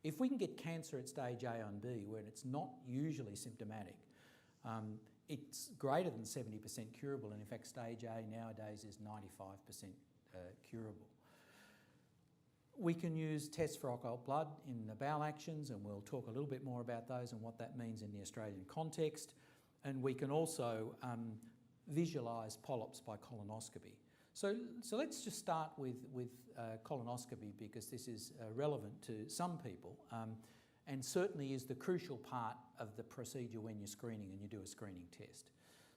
If we can get cancer at stage A and B, when it's not usually symptomatic, it's greater than 70% curable, and in fact stage A nowadays is 95% curable. We can use tests for occult blood in the bowel actions, and we'll talk a little bit more about those and what that means in the Australian context. And we can also visualise polyps by colonoscopy. So let's just start with colonoscopy, because this is relevant to some people and certainly is the crucial part of the procedure when you're screening and you do a screening test.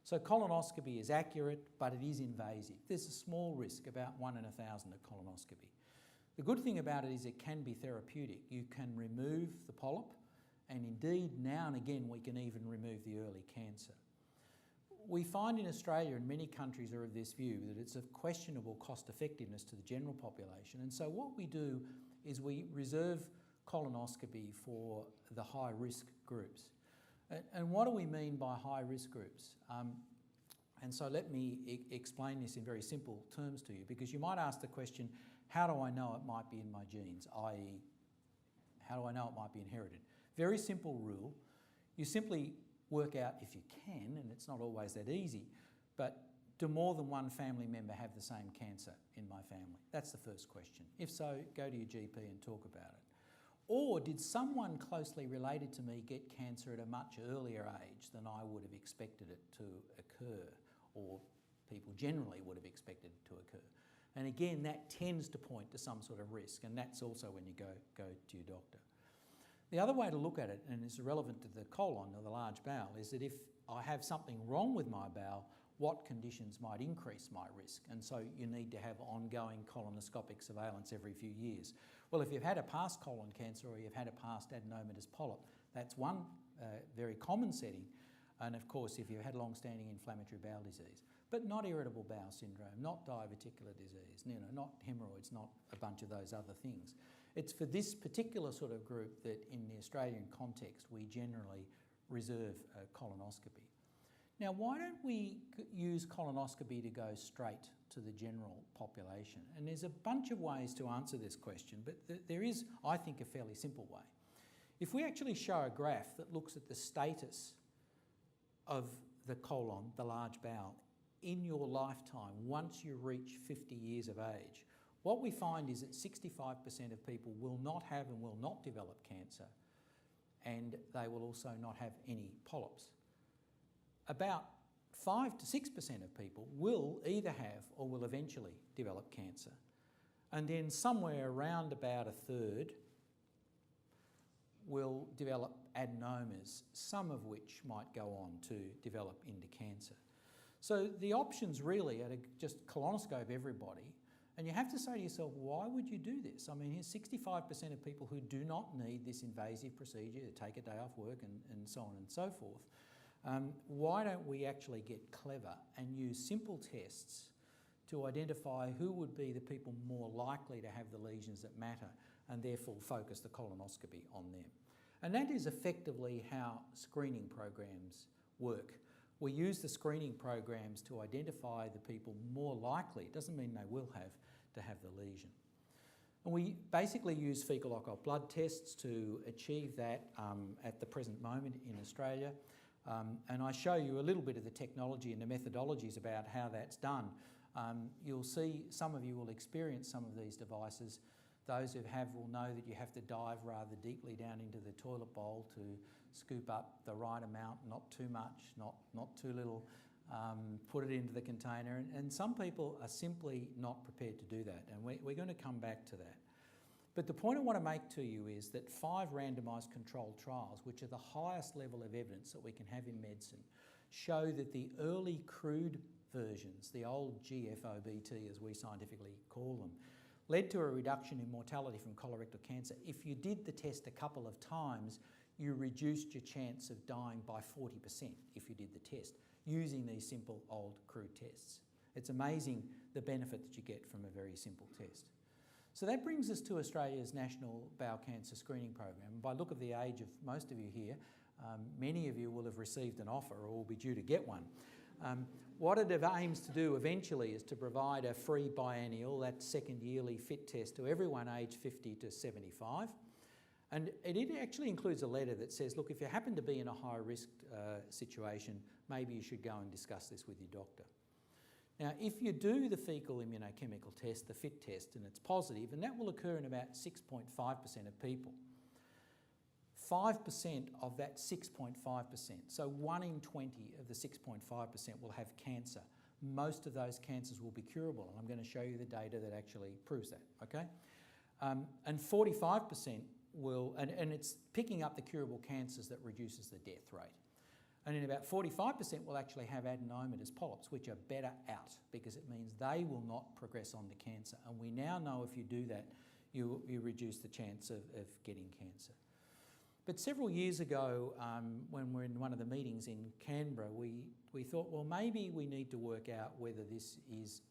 So colonoscopy is accurate, but it is invasive. There's a small risk, about 1 in 1,000 at colonoscopy. The good thing about it is it can be therapeutic. You can remove the polyp, and indeed now and again we can even remove the early cancer. We find in Australia, and many countries are of this view, that it's of questionable cost effectiveness to the general population, and so what we do is we reserve colonoscopy for the high risk groups. And what do we mean by high risk groups? And so let me explain this in very simple terms to you, because you might ask the question, how do I know it might be in my genes, i.e. how do I know it might be inherited? Very simple rule. You simply work out, if you can, and it's not always that easy, but do more than one family member have the same cancer in my family? That's the first question. If so, go to your GP and talk about it. Or did someone closely related to me get cancer at a much earlier age than I would have expected it to occur, or people generally would have expected it to occur? And again, that tends to point to some sort of risk, and that's also when you go to your doctor. The other way to look at it, and it's relevant to the colon or the large bowel, is that if I have something wrong with my bowel, what conditions might increase my risk? And so you need to have ongoing colonoscopic surveillance every few years. Well, if you've had a past colon cancer or you've had a past adenomatous polyp, that's one very common setting. And of course, if you've had long-standing inflammatory bowel disease, but not irritable bowel syndrome, not diverticular disease, not hemorrhoids, not a bunch of those other things. It's for this particular sort of group that in the Australian context we generally reserve colonoscopy. Now, why don't we use colonoscopy to go straight to the general population? And there's a bunch of ways to answer this question, but there is, I think, a fairly simple way. If we actually show a graph that looks at the status of the colon, the large bowel, in your lifetime, once you reach 50 years of age, what we find is that 65% of people will not have and will not develop cancer, and they will also not have any polyps. About 5 to 6% of people will either have or will eventually develop cancer. And then somewhere around about a third will develop adenomas, some of which might go on to develop into cancer. So the options really are to just colonoscope everybody, and you have to say to yourself, why would you do this? I mean, here's 65% of people who do not need this invasive procedure to take a day off work and so on and so forth. Why don't we actually get clever and use simple tests to identify who would be the people more likely to have the lesions that matter, and therefore focus the colonoscopy on them? And that is effectively how screening programs work. We use the screening programs to identify the people more likely, it doesn't mean they will have, to have the lesion. And we basically use fecal occult blood tests to achieve that at the present moment in Australia. And I show you a little bit of the technology and the methodologies about how that's done. You'll see, some of you will experience some of these devices. Those who have will know that you have to dive rather deeply down into the toilet bowl to scoop up the right amount, not too much, not too little, put it into the container. And some people are simply not prepared to do that, and we're going to come back to that. But the point I want to make to you is that 5 randomised controlled trials, which are the highest level of evidence that we can have in medicine, show that the early crude versions, the old GFOBT as we scientifically call them, led to a reduction in mortality from colorectal cancer. If you did the test a couple of times, you reduced your chance of dying by 40% if you did the test, using these simple old crude tests. It's amazing the benefit that you get from a very simple test. So that brings us to Australia's National Bowel Cancer Screening Program. By look of the age of most of you here, many of you will have received an offer or will be due to get one. What it aims to do eventually is to provide a free biennial, that second yearly fit test, to everyone aged 50 to 75. And it actually includes a letter that says, look, if you happen to be in a high risk situation, maybe you should go and discuss this with your doctor. Now, if you do the fecal immunochemical test, the FIT test, and it's positive, and that will occur in about 6.5% of people, 5% of that 6.5%, so 1 in 20 of the 6.5% will have cancer. Most of those cancers will be curable, and I'm going to show you the data that actually proves that, okay? And 45% will, and it's picking up the curable cancers that reduces the death rate. And in about 45% will actually have adenomatous polyps, which are better out because it means they will not progress on to cancer. And we now know if you do that, you reduce the chance of getting cancer. But several years ago, when we were in one of the meetings in Canberra, we thought, well, maybe we need to work out whether this is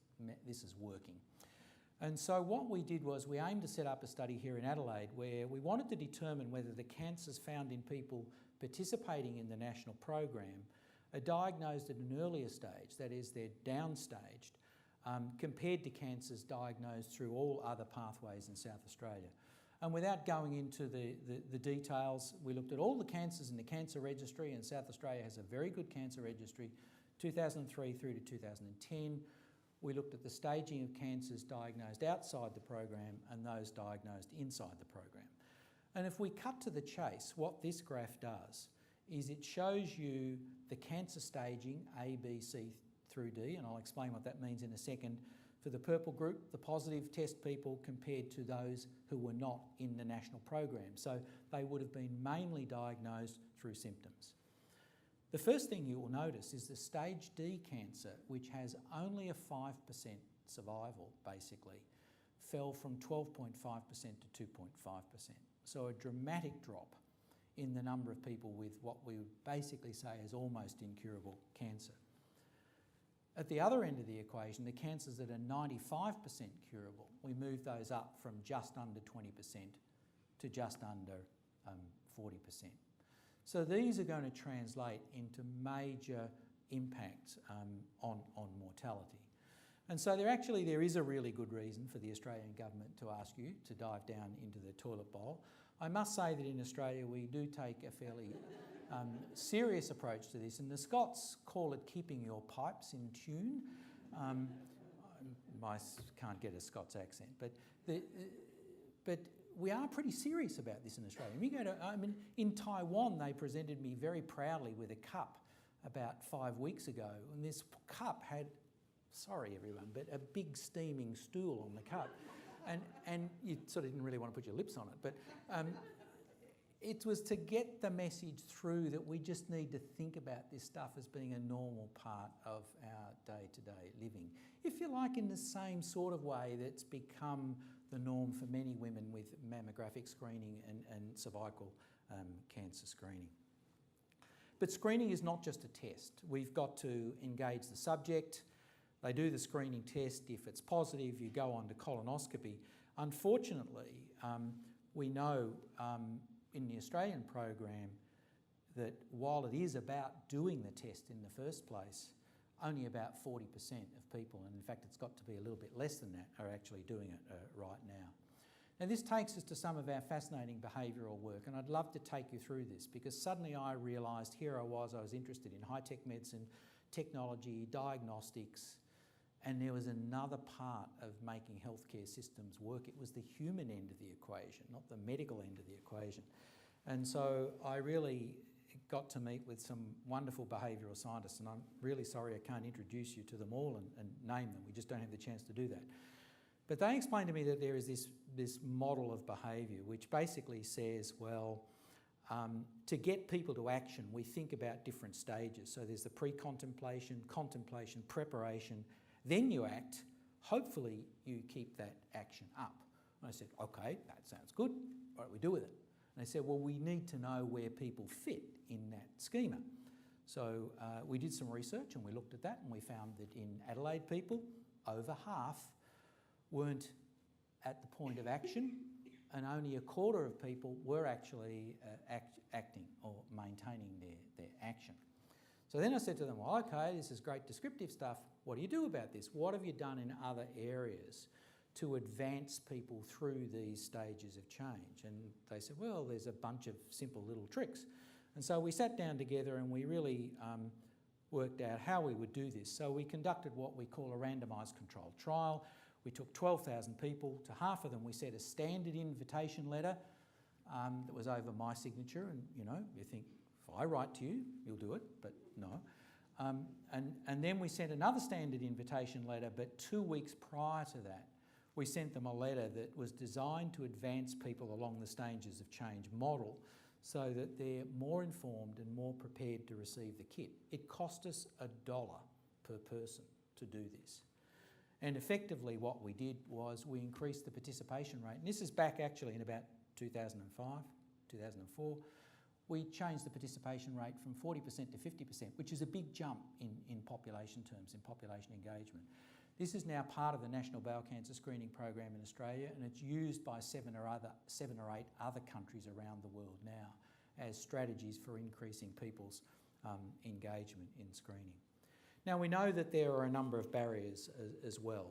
working. And so what we did was we aimed to set up a study here in Adelaide where we wanted to determine whether the cancers found in people participating in the national program are diagnosed at an earlier stage, that is, they're downstaged, compared to cancers diagnosed through all other pathways in South Australia. And without going into the details, we looked at all the cancers in the cancer registry, and South Australia has a very good cancer registry, 2003 through to 2010. We looked at the staging of cancers diagnosed outside the program and those diagnosed inside the program. And if we cut to the chase, what this graph does is it shows you the cancer staging A, B, C through D, and I'll explain what that means in a second, for the purple group, the positive test people compared to those who were not in the national program. So they would have been mainly diagnosed through symptoms. The first thing you will notice is the stage D cancer, which has only a 5% survival, basically, fell from 12.5% to 2.5%. So a dramatic drop in the number of people with what we would basically say is almost incurable cancer. At the other end of the equation, the cancers that are 95% curable, we move those up from just under 20% to just under 40%. So these are going to translate into major impacts on mortality. And so there is a really good reason for the Australian government to ask you to dive down into the toilet bowl. I must say that in Australia we do take a fairly serious approach to this, and the Scots call it keeping your pipes in tune. I can't get a Scots accent, but we are pretty serious about this in Australia. You go to, in Taiwan, they presented me very proudly with a cup about 5 weeks ago, and this cup had, sorry everyone, but a big steaming stool on the cup. And you sort of didn't really want to put your lips on it, but it was to get the message through that we just need to think about this stuff as being a normal part of our day-to-day living. If you like, in the same sort of way that's become the norm for many women with mammographic screening and cervical cancer screening. But screening is not just a test. We've got to engage the subject. They do the screening test. If it's positive, you go on to colonoscopy. Unfortunately, we know in the Australian program that while it is about doing the test in the first place, only about 40% of people, and in fact it's got to be a little bit less than that, are actually doing it right now. Now this takes us to some of our fascinating behavioural work, and I'd love to take you through this because suddenly I realised here I was interested in high-tech medicine, technology, diagnostics, and there was another part of making healthcare systems work. It was the human end of the equation, not the medical end of the equation. And so I really got to meet with some wonderful behavioural scientists, and I'm really sorry I can't introduce you to them all and name them. We just don't have the chance to do that. But they explained to me that there is this model of behaviour which basically says, well, to get people to action, we think about different stages. So there's the pre-contemplation, contemplation, preparation, then you act. Hopefully you keep that action up. And I said, okay, that sounds good. What do we do with it? And they said, well, we need to know where people fit in that schema. So we did some research and we looked at that, and we found that in Adelaide people, over half weren't at the point of action, and only a quarter of people were actually acting or maintaining their action. So then I said to them, well, okay, this is great descriptive stuff. What do you do about this? What have you done in other areas to advance people through these stages of change. And they said, well, there's a bunch of simple little tricks. And so we sat down together and we really worked out how we would do this. So we conducted what we call a randomised controlled trial. We took 12,000 people. To half of them we sent a standard invitation letter that was over my signature, and you think, if I write to you, you'll do it, but no. And then we sent another standard invitation letter, but 2 weeks prior to that, we sent them a letter that was designed to advance people along the stages of change model so that they're more informed and more prepared to receive the kit. It cost us $1 per person to do this. And effectively what we did was we increased the participation rate. And this is back actually in about 2005, 2004. We changed the participation rate from 40% to 50%, which is a big jump in population terms, in population engagement. This is now part of the National Bowel Cancer Screening Program in Australia, and it's used by seven or eight other countries around the world now as strategies for increasing people's engagement in screening. Now, we know that there are a number of barriers as well.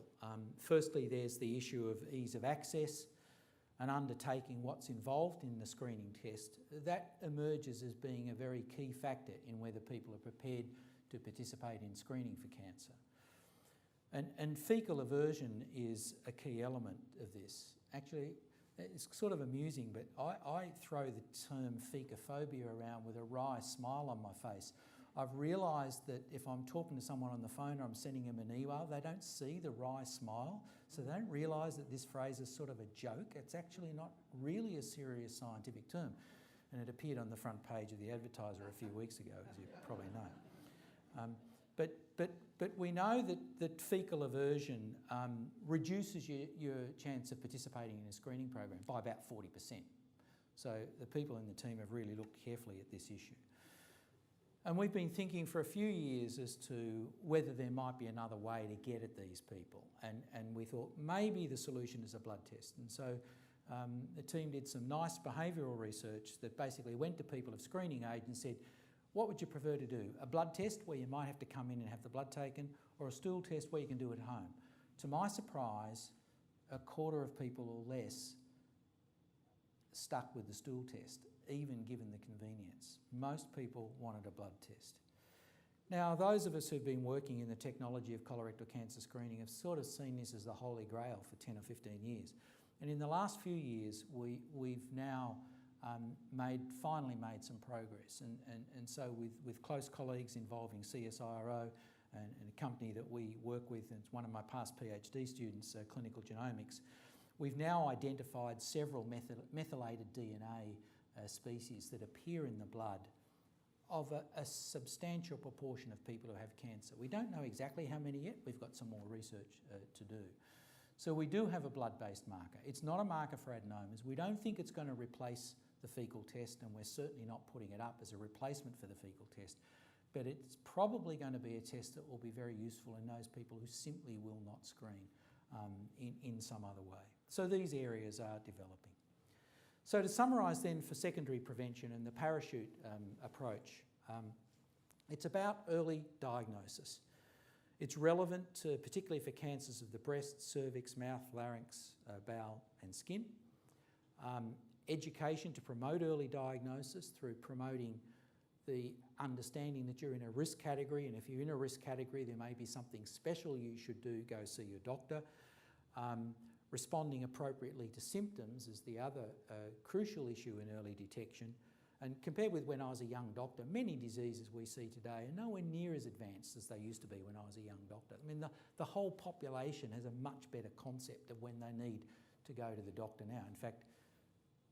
Firstly, there's the issue of ease of access and undertaking what's involved in the screening test. That emerges as being a very key factor in whether people are prepared to participate in screening for cancer. And fecal aversion is a key element of this. Actually, it's sort of amusing, but I throw the term fecophobia around with a wry smile on my face. I've realised that if I'm talking to someone on the phone or I'm sending them an email, they don't see the wry smile, so they don't realise that this phrase is sort of a joke. It's actually not really a serious scientific term, and it appeared on the front page of the Advertiser a few weeks ago, as you probably know. But we know that fecal aversion reduces your chance of participating in a screening program by about 40%. So the people in the team have really looked carefully at this issue. And we've been thinking for a few years as to whether there might be another way to get at these people. And we thought maybe the solution is a blood test. And so the team did some nice behavioural research that basically went to people of screening age and said, what would you prefer to do? A blood test where you might have to come in and have the blood taken, or a stool test where you can do it at home? To my surprise, a quarter of people or less stuck with the stool test, even given the convenience. Most people wanted a blood test. Now, those of us who've been working in the technology of colorectal cancer screening have sort of seen this as the holy grail for 10 or 15 years. And in the last few years, we've now finally made some progress. And so with close colleagues involving CSIRO and a company that we work with, and it's one of my past PhD students, Clinical Genomics, we've now identified several methylated DNA species that appear in the blood of a substantial proportion of people who have cancer. We don't know exactly how many yet. We've got some more research to do. So we do have a blood-based marker. It's not a marker for adenomas. We don't think it's going to replace the fecal test, and we're certainly not putting it up as a replacement for the fecal test. But it's probably going to be a test that will be very useful in those people who simply will not screen in some other way. So these areas are developing. So to summarise then for secondary prevention and the parachute approach, it's about early diagnosis. It's relevant particularly for cancers of the breast, cervix, mouth, larynx, bowel and skin. Education to promote early diagnosis through promoting the understanding that you're in a risk category, and if you're in a risk category there may be something special you should do, go see your doctor. Responding appropriately to symptoms is the other crucial issue in early detection. And compared with when I was a young doctor, many diseases we see today are nowhere near as advanced as they used to be when I was a young doctor. I mean, the whole population has a much better concept of when they need to go to the doctor now. In fact,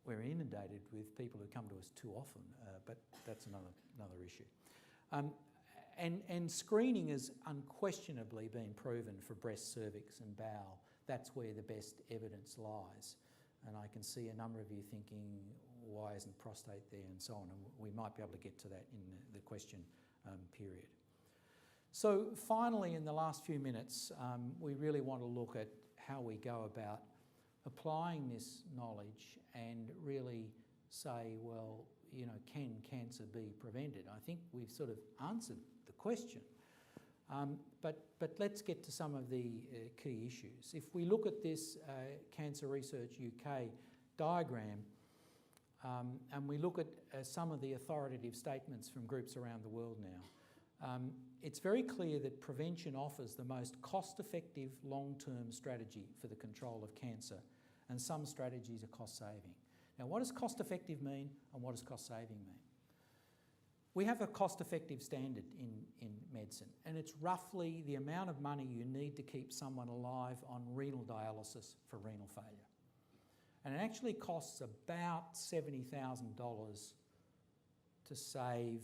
we're inundated with people who come to us too often, but that's another issue. And screening has unquestionably been proven for breast, cervix and bowel. That's where the best evidence lies. And I can see a number of you thinking, why isn't prostate there and so on? And we might be able to get to that in the question period. So finally, in the last few minutes, we really want to look at how we go about applying this knowledge and really say, well, you know, can cancer be prevented? I think we've sort of answered the question. But let's get to some of the key issues. If we look at this Cancer Research UK diagram, and we look at some of the authoritative statements from groups around the world now, it's very clear that prevention offers the most cost-effective long-term strategy for the control of cancer, and some strategies are cost-saving. Now, what does cost-effective mean, and what does cost-saving mean? We have a cost-effective standard in medicine, and it's roughly the amount of money you need to keep someone alive on renal dialysis for renal failure. And it actually costs about $70,000 to save,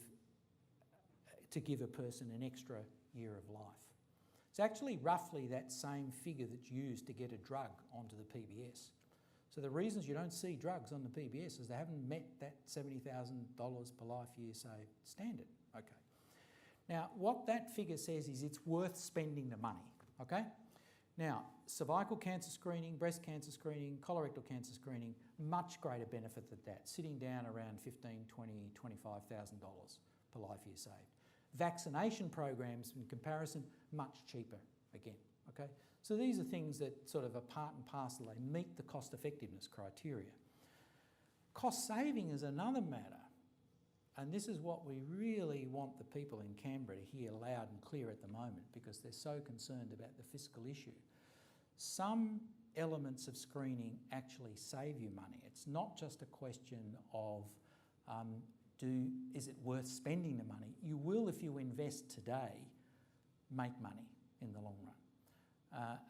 to give a person an extra year of life. It's actually roughly that same figure that's used to get a drug onto the PBS. So the reasons you don't see drugs on the PBS is they haven't met that $70,000 per life year saved standard. Okay. Now, what that figure says is it's worth spending the money. Okay. Now, cervical cancer screening, breast cancer screening, colorectal cancer screening, much greater benefit than that, sitting down around $15,000, $20,000, $25,000 per life year saved. Vaccination programs, in comparison, much cheaper again. Okay. So these are things that sort of are part and parcel, they meet the cost effectiveness criteria. Cost saving is another matter, and this is what we really want the people in Canberra to hear loud and clear at the moment, because they're so concerned about the fiscal issue. Some elements of screening actually save you money. It's not just a question of is it worth spending the money? You will, if you invest today, make money in the long run.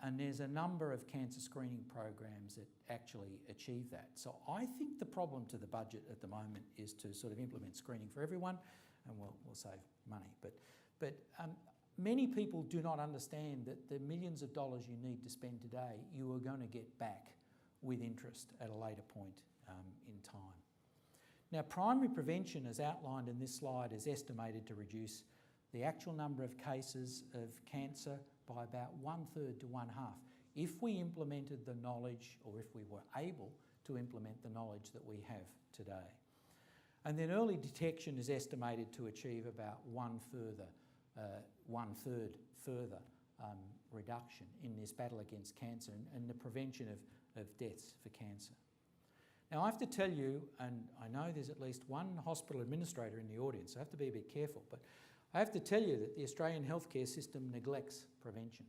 And there's a number of cancer screening programs that actually achieve that. So I think the problem to the budget at the moment is to sort of implement screening for everyone, and we'll save money. But many people do not understand that the millions of dollars you need to spend today, you are going to get back with interest at a later point in time. Now, primary prevention, as outlined in this slide, is estimated to reduce the actual number of cases of cancer by about 1/3 to 1/2 if we implemented the knowledge, or if we were able to implement the knowledge that we have today. And then early detection is estimated to achieve about one-third further reduction in this battle against cancer and the prevention of deaths for cancer. Now, I have to tell you, and I know there's at least one hospital administrator in the audience, so I have to be a bit careful, but I have to tell you that the Australian healthcare system neglects prevention.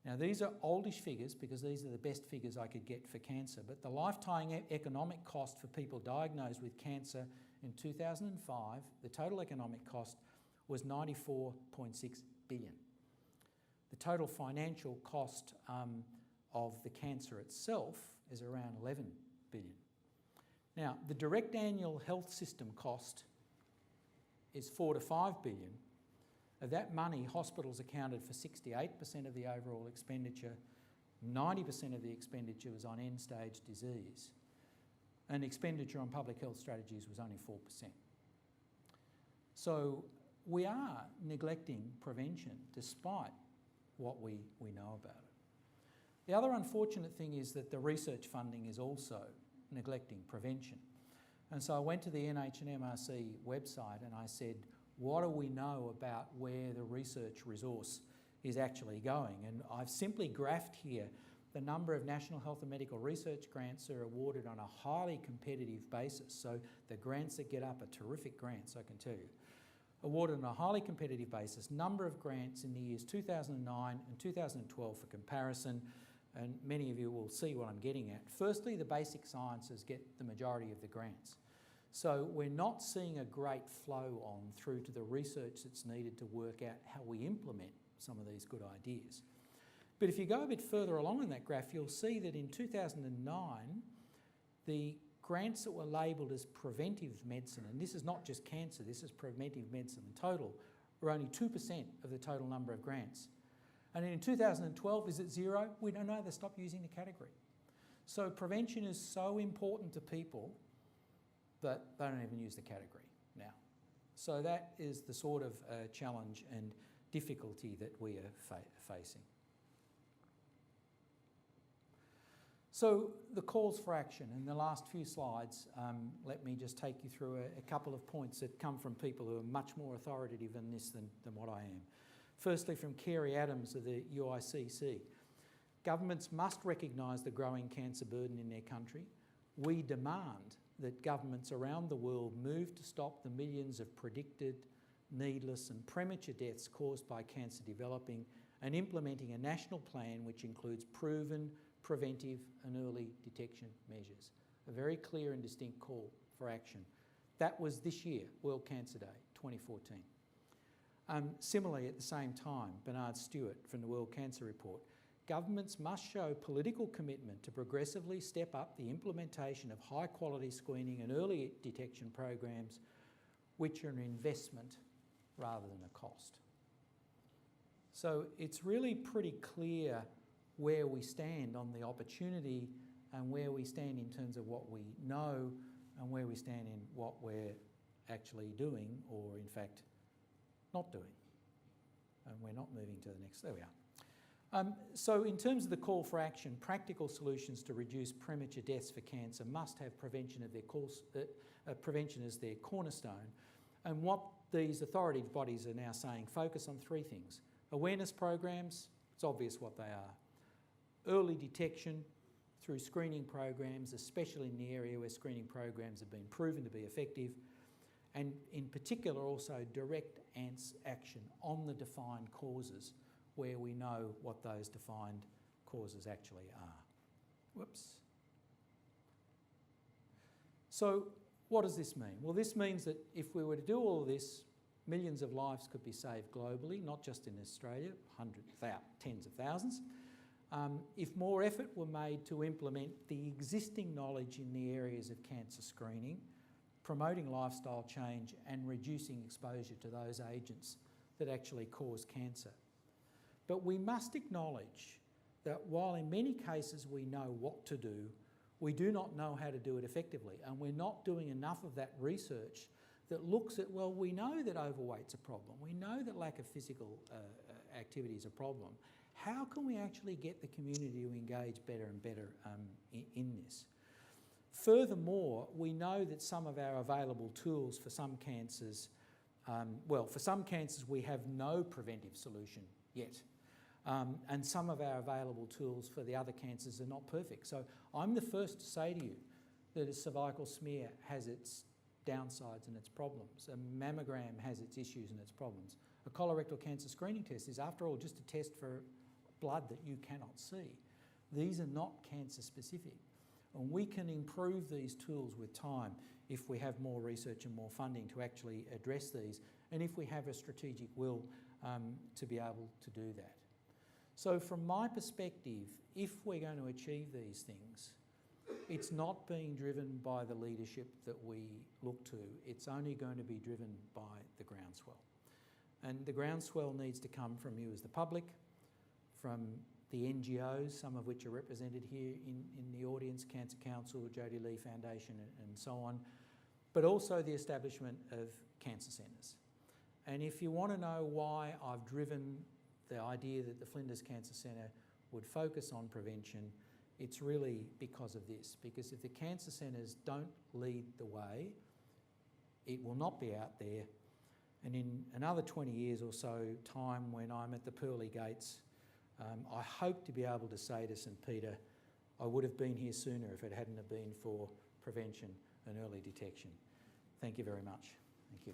Now, these are oldish figures because these are the best figures I could get for cancer, but the lifetime economic cost for people diagnosed with cancer in 2005, the total economic cost was $94.6 billion. The total financial cost of the cancer itself is around $11 billion. Now, the direct annual health system cost is $4 to $5 billion. Of that money, hospitals accounted for 68% of the overall expenditure, 90% of the expenditure was on end-stage disease, and expenditure on public health strategies was only 4%. So we are neglecting prevention despite what we know about it. The other unfortunate thing is that the research funding is also neglecting prevention. And so I went to the NHMRC website and I said, what do we know about where the research resource is actually going? And I've simply graphed here the number of National Health and Medical Research grants are awarded on a highly competitive basis. So the grants that get up are terrific grants, I can tell you. Awarded on a highly competitive basis, number of grants in the years 2009 and 2012 for comparison, and many of you will see what I'm getting at. Firstly, the basic sciences get the majority of the grants. So we're not seeing a great flow on through to the research that's needed to work out how we implement some of these good ideas. But if you go a bit further along in that graph, you'll see that in 2009, the grants that were labelled as preventive medicine, and this is not just cancer, this is preventive medicine in total, were only 2% of the total number of grants. And in 2012, is it zero? We don't know, they stopped using the category. So prevention is so important to people that they don't even use the category now. So that is the sort of challenge and difficulty that we are facing. So the calls for action. In the last few slides, let me just take you through a couple of points that come from people who are much more authoritative in this than what I am. Firstly, from Kerry Adams of the UICC. Governments must recognise the growing cancer burden in their country. We demand that governments around the world move to stop the millions of predicted, needless and premature deaths caused by cancer developing and implementing a national plan which includes proven, preventive and early detection measures. A very clear and distinct call for action. That was this year, World Cancer Day, 2014. Similarly, at the same time, Bernard Stewart from the World Cancer Report, governments must show political commitment to progressively step up the implementation of high-quality screening and early detection programs, which are an investment rather than a cost. So it's really pretty clear where we stand on the opportunity and where we stand in terms of what we know and where we stand in what we're actually doing or in fact not doing. And we're not moving to the next, there we are. So in terms of the call for action, practical solutions to reduce premature deaths for cancer must have prevention as their cornerstone. And what these authoritative bodies are now saying, focus on three things. Awareness programs, it's obvious what they are. Early detection through screening programs, especially in the area where screening programs have been proven to be effective, and in particular also direct action on the defined causes where we know what those defined causes actually are. Whoops. So what does this mean? Well, this means that if we were to do all of this, millions of lives could be saved globally, not just in Australia, tens of thousands. If more effort were made to implement the existing knowledge in the areas of cancer screening, promoting lifestyle change and reducing exposure to those agents that actually cause cancer. But we must acknowledge that while in many cases we know what to do, we do not know how to do it effectively, and we're not doing enough of that research that looks at, well, we know that overweight's a problem, we know that lack of physical activity is a problem. How can we actually get the community to engage better and better in this? Furthermore, we know that some of our available tools for some cancers, for some cancers we have no preventive solution yet. And some of our available tools for the other cancers are not perfect. So I'm the first to say to you that a cervical smear has its downsides and its problems. A mammogram has its issues and its problems. A colorectal cancer screening test is, after all, just a test for blood that you cannot see. These are not cancer specific. And we can improve these tools with time if we have more research and more funding to actually address these, and if we have a strategic will to be able to do that. So from my perspective, if we're going to achieve these things, it's not being driven by the leadership that we look to. It's only going to be driven by the groundswell. And the groundswell needs to come from you as the public, from the NGOs, some of which are represented here in the audience, Cancer Council, Jodie Lee Foundation and so on, but also the establishment of cancer centres. And if you want to know why I've driven the idea that the Flinders Cancer Centre would focus on prevention, it's really because of this. Because if the cancer centres don't lead the way, it will not be out there. And in another 20 years or so time, when I'm at the pearly gates, I hope to be able to say to St Peter, I would have been here sooner if it hadn't have been for prevention and early detection. Thank you very much. Thank you.